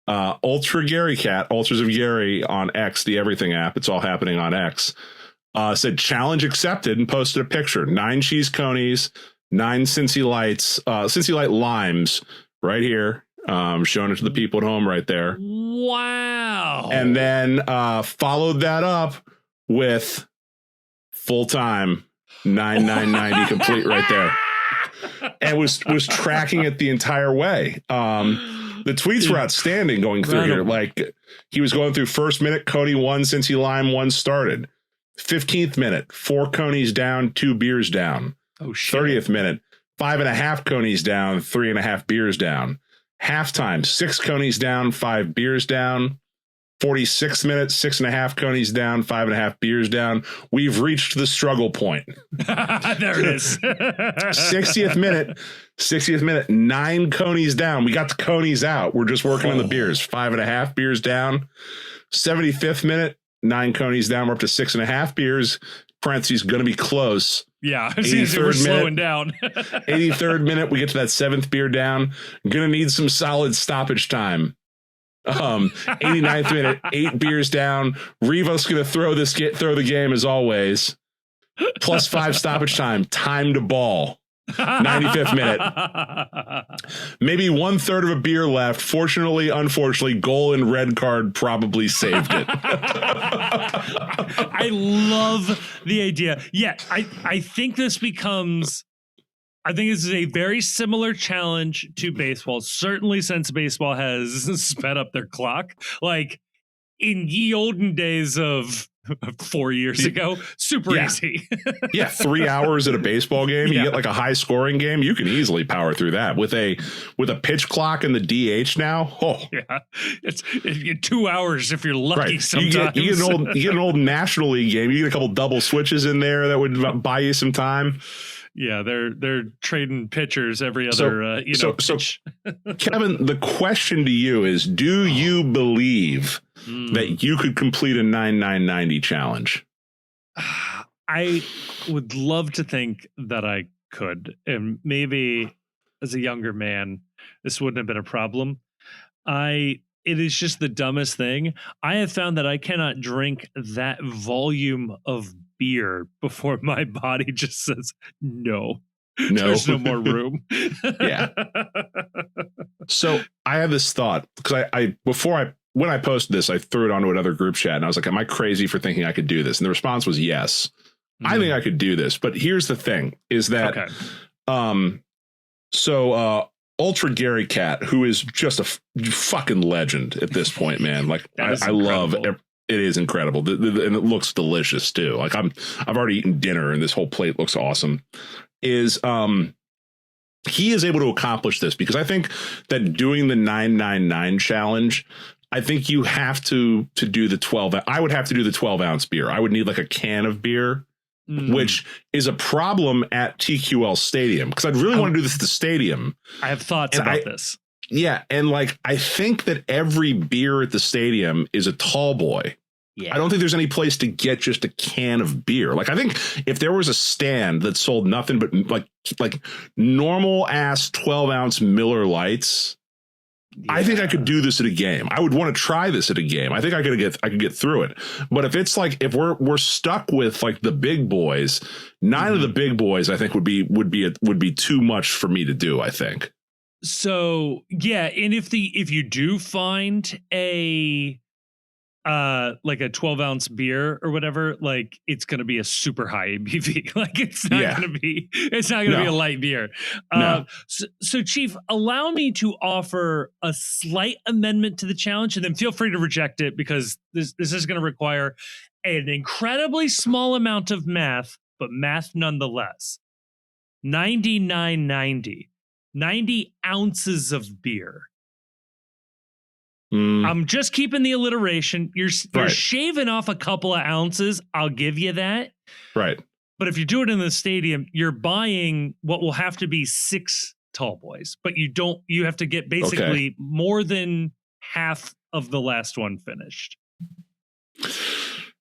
Ultra Gary Cat, Ultras of Gary on X, the everything app. It's all happening on X. Said challenge accepted and posted a picture. 9 cheese conies, 9 Cincy Lights, Cincy Light limes right here. Showing it to the people at home right there. Wow. And then followed that up with full-time 9990 complete right there. And was tracking it the entire way. The tweets were outstanding going through here. Like, he was going through first minute, Cody 1, Cincy Lime 1 started. 15th minute, 4 conies down, 2 beers down. Oh, shit. 30th minute, 5.5 conies down, 3.5 beers down. Halftime, 6 conies down, 5 beers down. 46th minute, 6.5 conies down, 5.5 beers down. We've reached the struggle point. There it is. 60th minute, 9 conies down. We got the conies out. We're just working on the beers. 5.5 beers down. 75th minute, 9 conies down. We're up to 6.5 beers. Parentheses, going to be close. Yeah, it seems like we're slowing down. 83rd minute, we get to that 7th beer down. Going to need some solid stoppage time. 89th minute, 8 beers down. Revo's going to throw the game as always. Plus 5 stoppage time. Time to ball. 95th minute. Maybe 1/3 of a beer left. Fortunately, unfortunately, goal and red card probably saved it. I love the idea. Yeah, I think this becomes... I think this is a very similar challenge to baseball, certainly since baseball has sped up their clock. Like in ye olden days of 4 years ago, super easy. 3 hours at a baseball game, you get like a high scoring game, you can easily power through that with a pitch clock and the DH now. Yeah, it's 2 hours if you're lucky. Right. Sometimes you get an old National League game. You get a couple double switches in there that would buy you some time. Yeah, they're trading pitchers every other pitch. Kevin, the question to you is: do you believe that you could complete a 9990 challenge? I would love to think that I could, and maybe as a younger man, this wouldn't have been a problem. It is just the dumbest thing. I have found that I cannot drink that volume of beer before my body just says no. There's no more room. Yeah. So I had this thought because when I posted this, I threw it onto another group chat and I was like, am I crazy for thinking I could do this? And the response was yes. I think I could do this. But here's the thing is that Ultra Gary Cat, who is just a fucking legend at this point, man. Like I love it. It is incredible. And it looks delicious too. Like I've already eaten dinner and this whole plate looks awesome. He is able to accomplish this because I think that doing the 999 challenge, I think you have to do the 12. I would have to do the 12-ounce beer. I would need like a can of beer, which is a problem at TQL Stadium because I'd really want to do this at the stadium. I have thoughts about this. Yeah. And like, I think that every beer at the stadium is a tall boy. Yeah. I don't think there's any place to get just a can of beer. Like, I think if there was a stand that sold nothing but like normal ass 12-ounce Miller Lights, I think I could do this at a game. I would want to try this at a game. I think I could get through it. But if it's like if we're stuck with like the big boys, 9 of the big boys, I think would be too much for me to do, I think. So yeah, and if you do find a like a 12-ounce beer or whatever, like it's going to be a super high ABV. Like it's not going to be a light beer. So Chief, allow me to offer a slight amendment to the challenge and then feel free to reject it because this is going to require an incredibly small amount of math, but math nonetheless. 99.90, 90 ounces of beer. I'm just keeping the alliteration. You're shaving off a couple of ounces. I'll give you that. Right. But if you do it in the stadium, you're buying what will have to be 6 tall boys, but you have to get basically more than half of the last one finished.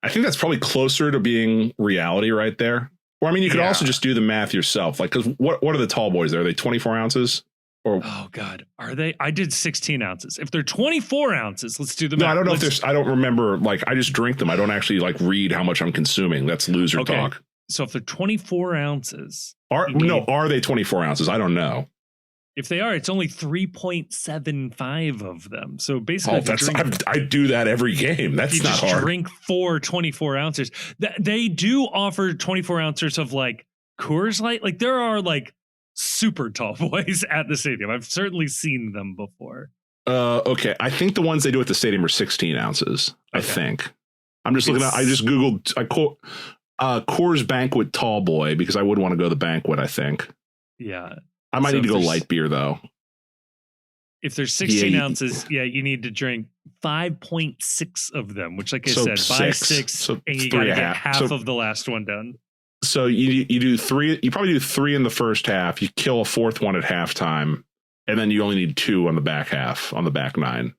I think that's probably closer to being reality right there. Or I mean, you could also just do the math yourself. Like, because what are the tall boys there? Are they 24 ounces? Or oh God, are they? I did 16 ounces. If they're 24 ounces, let's do the no, math. I don't know if there's. I don't remember. Like I just drink them. I don't actually like read how much I'm consuming. That's loser talk. So if they're 24 ounces, are they 24 ounces? I don't know. If they are, it's only 3.75 of them. So basically, I do that every game. That's not hard. Drink 24 ounces. They do offer 24 ounces of like Coors Light. Like there are like super tall boys at the stadium. I've certainly seen them before. Okay. I think the ones they do at the stadium are 16 ounces. I think. I'm just looking at. I just googled. Coors Banquet Tall Boy because I would want to go to the banquet. I think. Yeah. I might need to go light beer though. If there's 16 ounces, you need to drink 5.6 of them, which, like I said, 5-6, so and you got to get half of the last one done. So you do 3. You probably do 3 in the first half. You kill a fourth one at halftime, and then you only need 2 on the back half, on the back 9.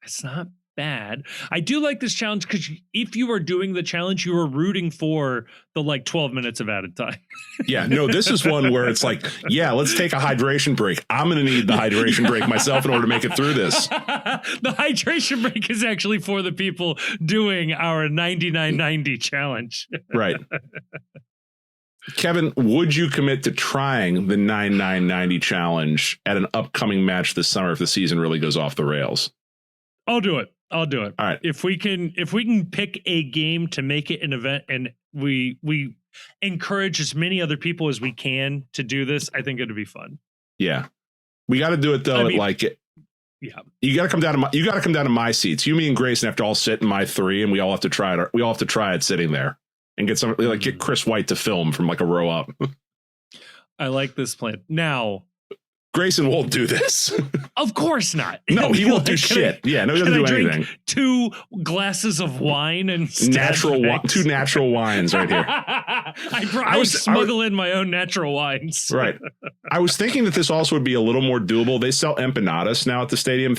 It's not bad. I do like this challenge because if you are doing the challenge, you are rooting for the like 12 minutes of added time. Yeah, no, this is one where it's like, let's take a hydration break. I'm going to need the hydration break myself in order to make it through this. The hydration break is actually for the people doing our 99.90 challenge. Right. Kevin, would you commit to trying the 99.90 challenge at an upcoming match this summer if the season really goes off the rails? I'll do it. All right. If we can pick a game to make it an event, and we encourage as many other people as we can to do this, I think it'd be fun. Yeah, we got to do it though. Yeah, you got to come down to my seats. You, me, and Grayson have to all sit in my 3, and we all have to try it. We all have to try it sitting there and get Chris White to film from like a row up. I like this plan. Now, Grayson won't do this. Of course not. No, he won't do shit. He doesn't do anything. 2 glasses of wine and 2 natural wines right here. I smuggle in my own natural wines. Right. I was thinking that this also would be a little more doable. They sell empanadas now at the stadium. 9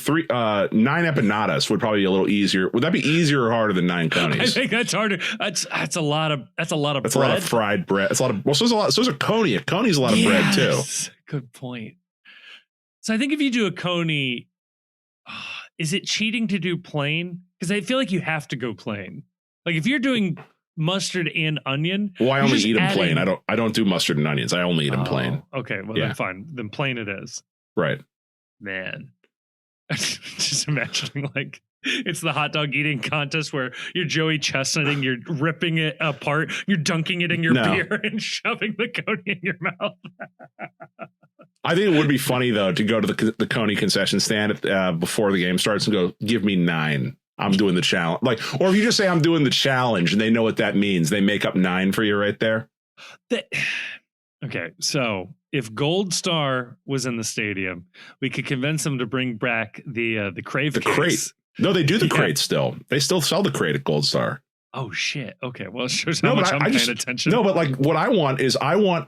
empanadas would probably be a little easier. Would that be easier or harder than 9 conies? I think that's harder. That's a lot of bread. A lot of fried bread. It's a lot of so is a coney. A coney's a lot of bread too. Good point. So I think if you do a coney, is it cheating to do plain? Because I feel like you have to go plain. Like if you're doing mustard and onion. Well, I only eat them plain. I don't do mustard and onions. I only eat them plain. Okay, well then fine. Then plain it is. Right. Man. Just imagining like it's the hot dog eating contest where you're Joey Chestnutting, you're ripping it apart, you're dunking it in your beer and shoving the coney in your mouth. I think it would be funny, though, to go to the Coney concession stand before the game starts and go, give me 9. I'm doing the challenge. Or if you just say I'm doing the challenge and they know what that means, they make up 9 for you right there. Okay, so if Gold Star was in the stadium, we could convince them to bring back the crave case. Crate. No, they do the crate still. They still sell the crate at Gold Star. Oh, shit. Okay. Well, it shows how much I'm paying attention. No, but like what I want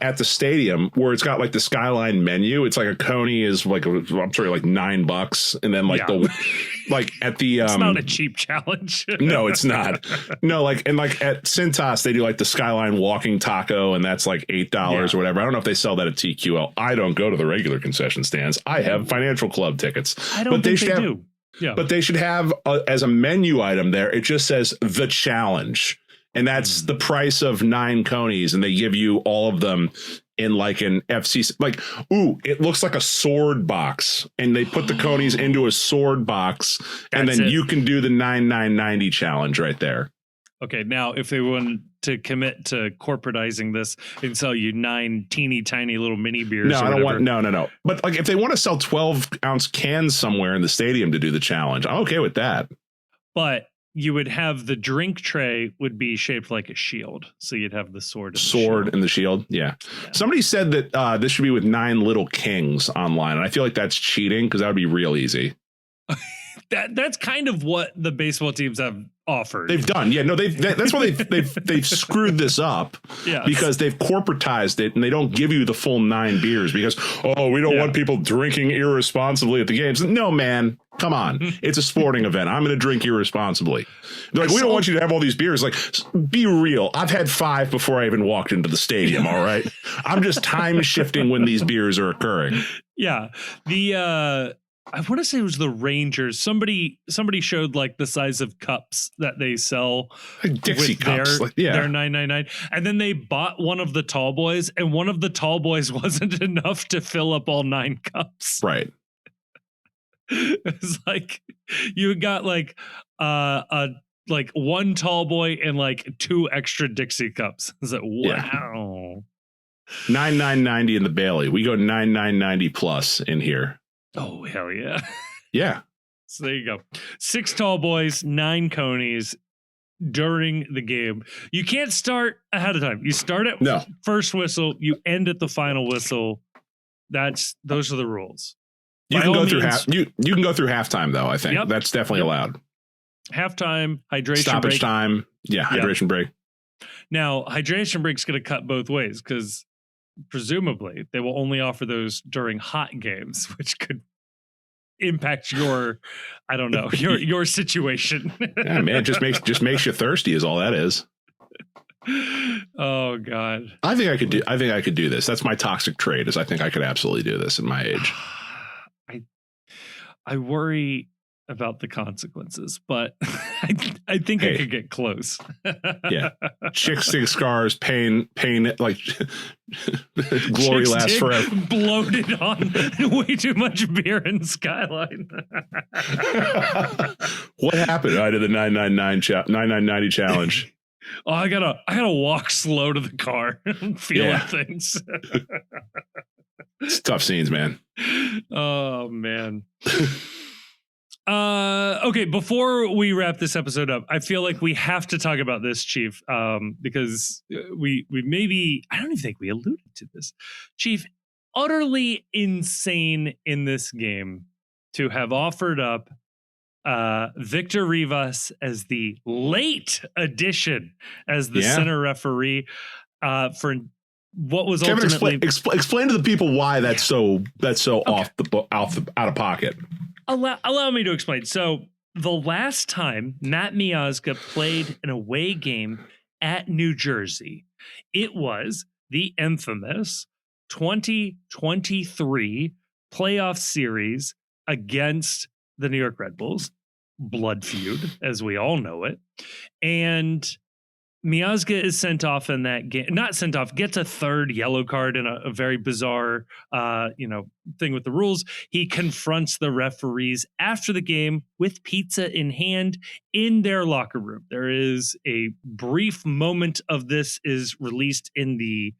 at the stadium where it's got like the Skyline menu. It's like a coney is like, I'm sorry, like $9. And then like at the. It's not a cheap challenge. No, it's not. No, like at Cintas, they do like the Skyline walking taco and that's like $8 or whatever. I don't know if they sell that at TQL. I don't go to the regular concession stands. I have financial club tickets. I don't think they do. Yeah. But they should have as a menu item there. It just says the challenge. And that's the price of 9 conies. And they give you all of them in like an FC. Like, it looks like a sword box. And they put the conies into a sword box. And then you can do the 9,990 challenge right there. Okay. Now, if they wanted to commit to corporatizing this and sell you 9 teeny tiny little mini beers. No, I don't want. No. But like if they want to sell 12-ounce cans somewhere in the stadium to do the challenge, I'm okay with that. But you would have the drink tray would be shaped like a shield. So you'd have the sword and the shield. Yeah. Somebody said that this should be with 9 little kings online. And I feel like that's cheating because that would be real easy. That's kind of what the baseball teams have offered. They've done. Yeah, no, that's why they've screwed this up. Yeah. Because they've corporatized it and they don't give you the full 9 beers because we don't want people drinking irresponsibly at the games. No, man. Come on. It's a sporting event. I'm going to drink irresponsibly. They're like, we don't want you to have all these beers. Like, be real. I've had 5 before I even walked into the stadium. All right. I'm just time shifting when these beers are occurring. Yeah. I want to say it was the Rangers. Somebody showed like the size of cups that they sell, like Dixie with cups. Their $9.99, and then they bought one of the tall boys, and one of the tall boys wasn't enough to fill up all 9 cups. Right. It's like you got like like one tall boy and like 2 extra Dixie cups. It's like, wow. Yeah. $9.90 in the Bailey. We go $9.90 plus in here. Oh, hell yeah. Yeah. So there you go. 6 tall boys, 9 conies during the game. You can't start ahead of time. You start at first whistle, you end at the final whistle. Those are the rules. You can go through you can go through halftime though, I think. Yep. That's definitely allowed. Halftime, hydration stoppage break. Time. Yeah, hydration break. Now, hydration break's going to cut both ways because presumably they will only offer those during hot games, which could impact your situation. Yeah, man, just makes you thirsty is all that is. Oh God. I think I could do this. That's my toxic trait, is I think I could absolutely do this in my age. I worry about the consequences, but I think I could get close. Yeah. Chicks dig scars, pain, like glory lasts forever. Bloated on way too much beer in Skyline. What happened? I did the 990 challenge. Oh, I gotta walk slow to the car. I'm feeling things. It's tough scenes, man. Oh man. Okay, before we wrap this episode up, I feel like we have to talk about this, Chief, because we maybe, I don't even think we alluded to this. Chief, utterly insane in this game to have offered up Victor Rivas as the late addition as the center referee for what was Kevin, ultimately explain to the people why that's so out of pocket. Allow me to explain. So the last time Matt Miazga played an away game at New Jersey, it was the infamous 2023 playoff series against the New York Red Bulls, blood feud, as we all know it. And Miazga is sent off in that game, not sent off, gets a 3rd yellow card in a very bizarre, thing with the rules. He confronts the referees after the game with pizza in hand in their locker room. There is a brief moment of this is released in the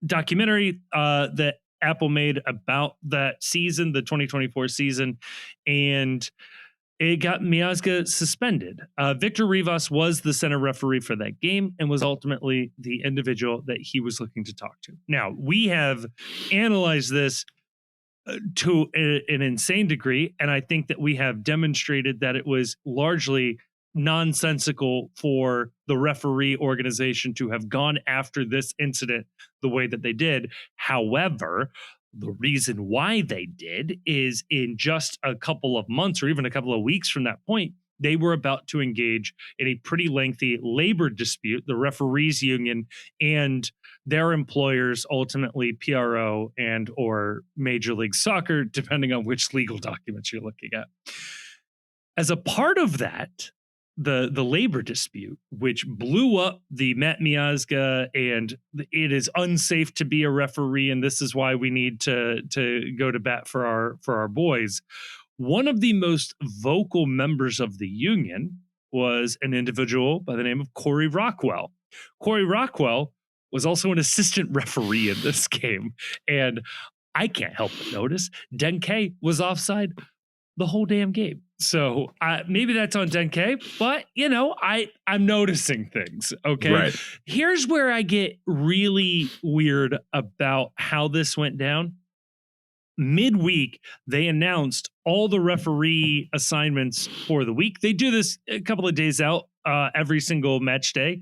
documentary that Apple made about that season, the 2024 season, and it got Miazga suspended. Victor Rivas was the center referee for that game and was ultimately the individual that he was looking to talk to. Now, we have analyzed this to an insane degree, and I think that we have demonstrated that it was largely nonsensical for the referee organization to have gone after this incident the way that they did. However, the reason why they did is in just a couple of months or even a couple of weeks from that point, they were about to engage in a pretty lengthy labor dispute, the referees union and their employers, ultimately PRO and or Major League Soccer, depending on which legal documents you're looking at. As a part of that, the labor dispute, which blew up the Matt Miazga and it is unsafe to be a referee, and this is why we need to go to bat for our boys. One of the most vocal members of the union was an individual by the name of Corey Rockwell. Corey Rockwell was also an assistant referee in this game, and I can't help but notice Denke was offside the whole damn game. So maybe that's on Denke, but I'm noticing things. Okay. Right. Here's where I get really weird about how this went down. Midweek, they announced all the referee assignments for the week. They do this a couple of days out every single match day.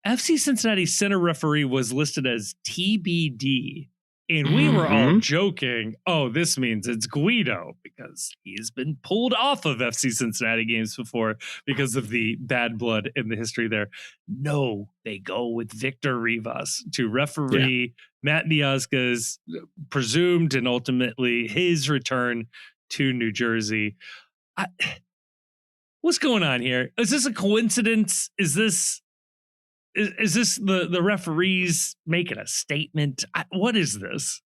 FC Cincinnati center referee was listed as TBD And we were all joking, oh, this means it's Guido because he's been pulled off of FC Cincinnati games before because of the bad blood in the history there. No, they go with Victor Rivas to referee Matt Miazga's presumed and ultimately his return to New Jersey. What's going on here? Is this a coincidence? Is this the referees making a statement? What is this?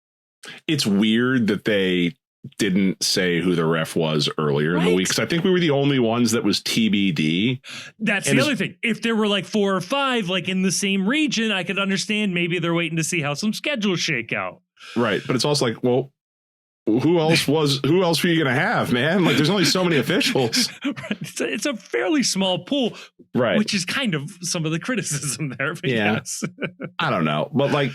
It's weird that they didn't say who the ref was earlier in the week, because I think we were the only ones that was TBD. That's the other thing. If there were like 4 or 5 like in the same region, I could understand maybe they're waiting to see how some schedules shake out. Right. But it's also like, well, who else were you going to have, man? Like, there's only so many officials. It's a fairly small pool, right? Which is kind of some of the criticism there. Yes. I don't know. But like,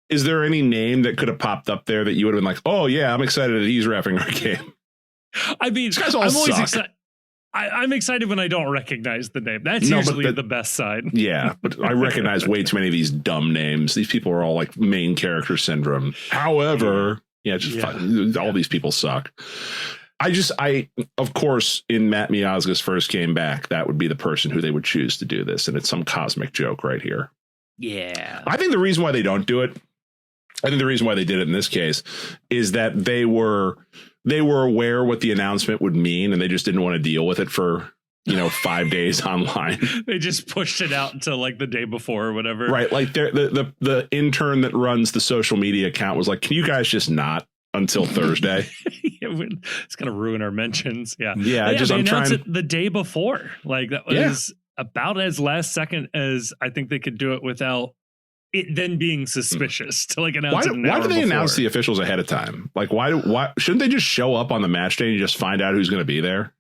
is there any name that could have popped up there that you would have been like, oh yeah, I'm excited that he's reffing our game? I mean, I'm always excited. I'm excited when I don't recognize the name. That's usually the best side. Yeah, but I recognize way too many of these dumb names. These people are all like main character syndrome. However, all these people suck. Of course, in Matt Miazga's first game back, that would be the person who they would choose to do this. And it's some cosmic joke right here. Yeah. I think the reason why they don't do it, I think the reason why they did it in this case is that they were aware what the announcement would mean, and they just didn't want to deal with it for 5 days online. They just pushed it out until like the day before or whatever. Right. Like the intern that runs the social media account was like, can you guys just not until Thursday? It's going to ruin our mentions. Yeah. Yeah. They announced it the day before. Like that was about as last second as I think they could do it without it then being suspicious to like announce it. Why do they announce the officials ahead of time? Like, why shouldn't they just show up on the match day and just find out who's going to be there?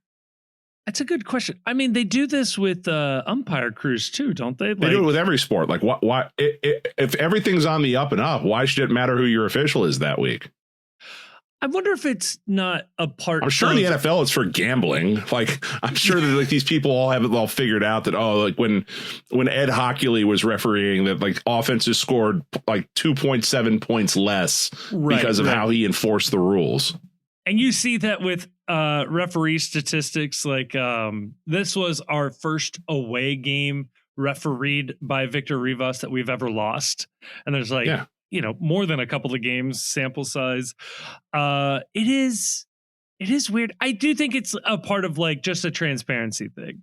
That's a good question. I mean, they do this with umpire crews too, don't they? They do it with every sport. Like, why if everything's on the up and up, why should it matter who your official is that week? I wonder if it's not a part. I'm sure in the NFL it's for gambling. Like, I'm sure that like these people all have it all figured out that, like when Ed Hockley was refereeing, that like offenses scored like 2.7 points less because of how he enforced the rules. And you see that with referee statistics. Like this was our first away game refereed by Victor Rivas that we've ever lost. And there's like, more than a couple of games sample size. It is weird. I do think it's a part of like just a transparency thing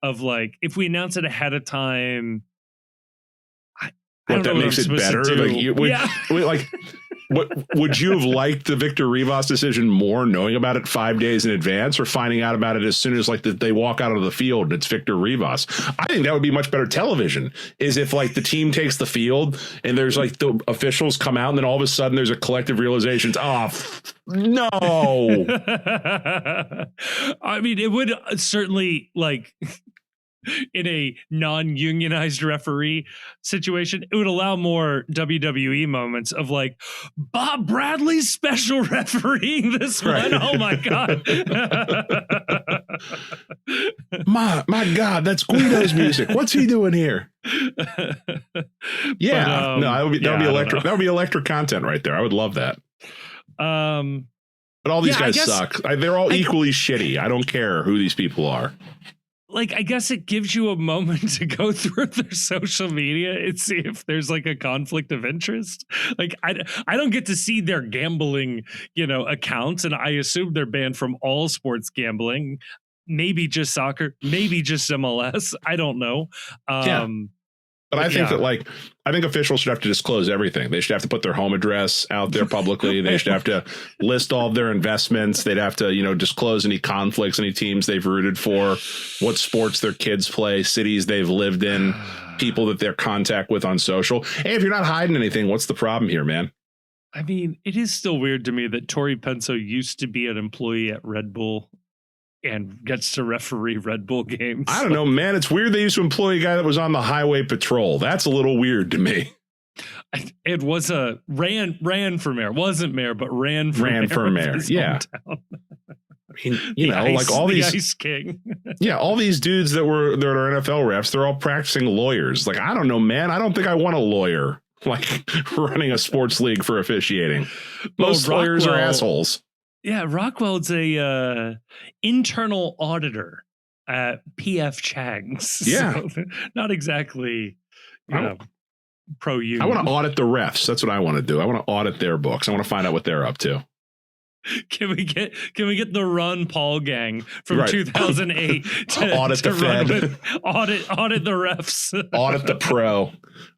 of like, if we announce it ahead of time, I don't know that makes it better. Like, would you have liked the Victor Rivas decision more knowing about it 5 days in advance, or finding out about it as soon as like they walk out of the field and it's Victor Rivas? I think that would be much better television, is if like the team takes the field and there's like the officials come out and then all of a sudden there's a collective realization. No. I mean, it would certainly like in a non-unionized referee situation, it would allow more WWE moments of like Bob Bradley's special refereeing this one. Oh my God. my God, that's Guido's music. What's he doing here? Yeah. But, no, that would be electric. That would be electric content right there. I would love that. But all these guys suck. They're all equally shitty. I don't care who these people are. Like, I guess it gives you a moment to go through their social media and see if there's like a conflict of interest. Like, I don't get to see their gambling, accounts, and I assume they're banned from all sports gambling. Maybe just soccer, maybe just MLS. I don't know. But I think that I think officials should have to disclose everything. They should have to put their home address out there publicly. They should have to list all of their investments. They'd have to, disclose any conflicts, any teams they've rooted for, what sports their kids play, cities they've lived in, people that they're contact with on social. Hey, if you're not hiding anything, what's the problem here, man? I mean, it is still weird to me that Tori Penso used to be an employee at Red Bull and gets to referee Red Bull games. I don't know, man. It's weird they used to employ a guy that was on the highway patrol. That's a little weird to me. It was ran for mayor. Wasn't mayor, but ran for mayor. Yeah. I mean, like all these Ice King. Yeah, all these dudes that are NFL refs, they're all practicing lawyers. Like, I don't know, man. I don't think I want a lawyer like running a sports league for officiating. Most lawyers are assholes. Yeah, Rockwell's a internal auditor at PF Chang's. Yeah. So not exactly, pro-union. I want to audit the refs. That's what I want to do. I want to audit their books. I want to find out what they're up to. Can we get the Ron Paul gang from 2008 to audit the Fed, audit the refs, audit the pro.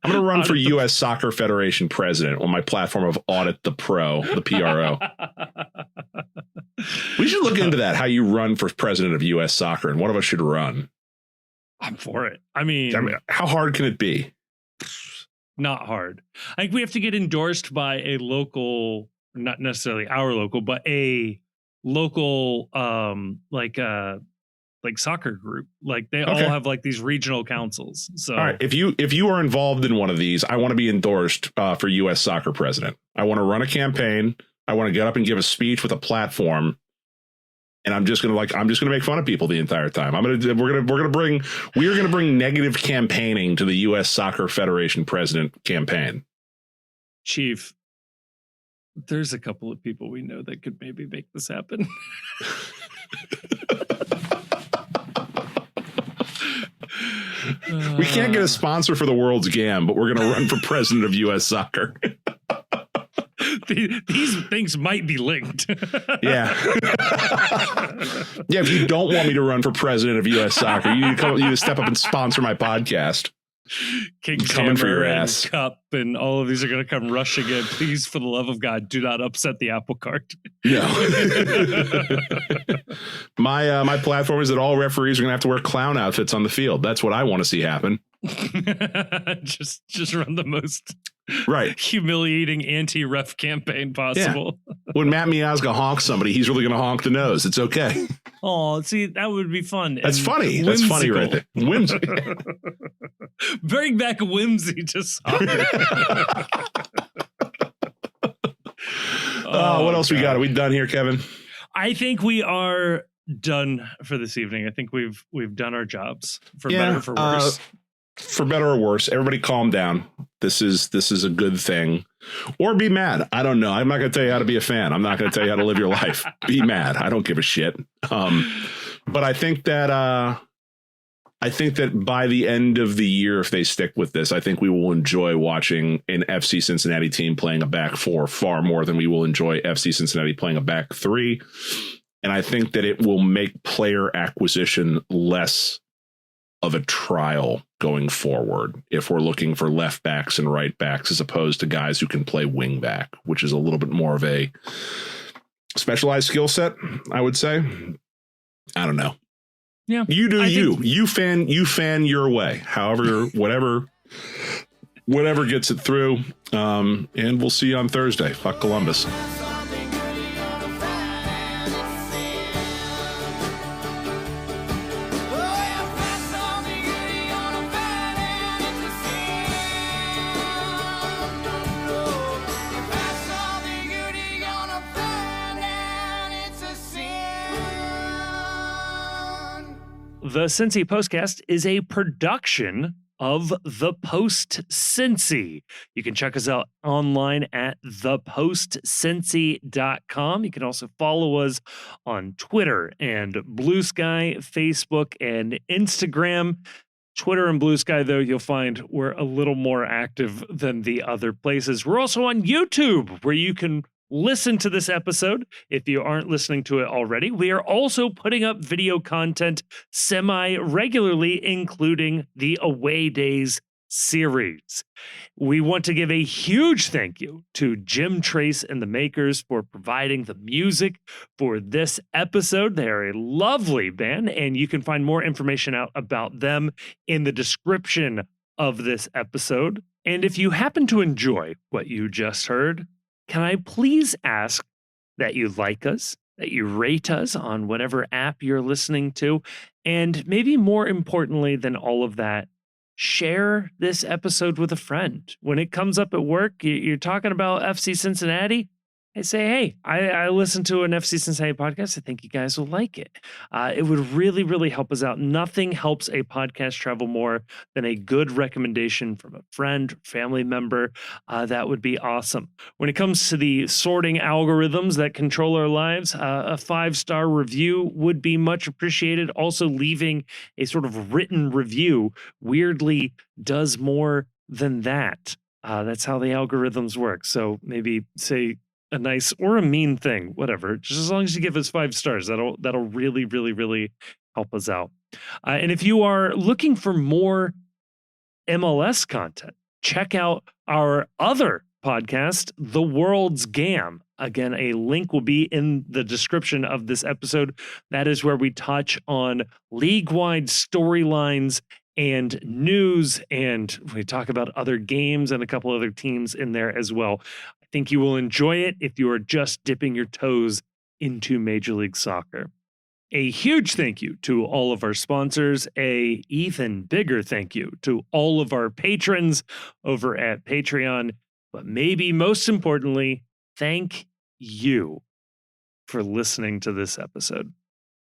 I'm going to run for U.S. Soccer Federation president on my platform of audit the pro, the PRO. We should look into that. How you run for president of U.S. Soccer, and one of us should run. I'm for it. I mean, how hard can it be? Not hard. I think we have to get endorsed by a local. Not necessarily our local, but a local like soccer group. Like they all have like these regional councils. So all right, if you are involved in one of these, I want to be endorsed for U.S. Soccer president. I want to run a campaign. I want to get up and give a speech with a platform. And I'm just gonna make fun of people the entire time. We're gonna bring negative campaigning to the U.S. Soccer Federation president campaign. Chief, there's a couple of people we know that could maybe make this happen. We can't get a sponsor for the World's Gam, but we're going to run for president of U.S. Soccer. These things might be linked. Yeah. Yeah. If you don't want me to run for president of U.S. Soccer, you need to step up and sponsor my podcast. King's coming for your ass. Cup and all of these are going to come rushing in. Please, for the love of God, do not upset the apple cart. No. My platform is that all referees are going to have to wear clown outfits on the field. That's what I want to see happen. just run the most humiliating anti-ref campaign possible. Yeah. When Matt Miazga honks somebody, he's really going to honk the nose. It's okay. Oh, see, that would be fun. That's funny. Whimsical. That's funny right there. Whimsy. Bring back whimsy to soccer. What else we got? Are we done here, Kevin? I think we are done for this evening. I think we've done our jobs for better or for worse. For better or worse, everybody calm down. This is a good thing. Or be mad. I don't know. I'm not going to tell you how to be a fan. I'm not going to tell you how to live your life. Be mad. I don't give a shit. But I think that by the end of the year, if they stick with this, I think we will enjoy watching an FC Cincinnati team playing a back four far more than we will enjoy FC Cincinnati playing a back three. And I think that it will make player acquisition less of a trial going forward if we're looking for left backs and right backs as opposed to guys who can play wing back, which is a little bit more of a specialized skill set, I would say. I don't know. Yeah, you do you fan your way. However, whatever gets it through. And we'll see you on Thursday. Fuck Columbus. The Cincy Postcast is a production of The Post Cincy. You can check us out online at thepostcincy.com. You can also follow us on Twitter and Blue Sky, Facebook, and Instagram. Twitter and Blue Sky, though, you'll find we're a little more active than the other places. We're also on YouTube, where you can listen to this episode if you aren't listening to it already. We are also putting up video content semi-regularly, including the Away Days series. We want to give a huge thank you to Jim Trace and the Makers for providing the music for this episode. They're a lovely band, and you can find more information out about them in the description of this episode. And if you happen to enjoy what you just heard, can I please ask that you like us, that you rate us on whatever app you're listening to, and maybe more importantly than all of that, share this episode with a friend. When it comes up at work, you're talking about FC Cincinnati, I say, hey, I listened to an FC Cincinnati podcast. I think you guys will like it. It would really, really help us out. Nothing helps a podcast travel more than a good recommendation from a friend, family member. That would be awesome. When it comes to the sorting algorithms that control our lives, a 5-star review would be much appreciated. Also, leaving a sort of written review weirdly does more than that. That's how the algorithms work. So maybe say a nice or a mean thing, whatever. Just as long as you give us 5 stars, that'll really, really, really help us out. And if you are looking for more MLS content, check out our other podcast, The World's Gam. Again, a link will be in the description of this episode. That is where we touch on league-wide storylines and news, and we talk about other games and a couple other teams in there as well. I think you will enjoy it if you are just dipping your toes into Major League Soccer. A huge thank you to all of our sponsors, a even bigger thank you to all of our patrons over at Patreon, but maybe most importantly, thank you for listening to this episode.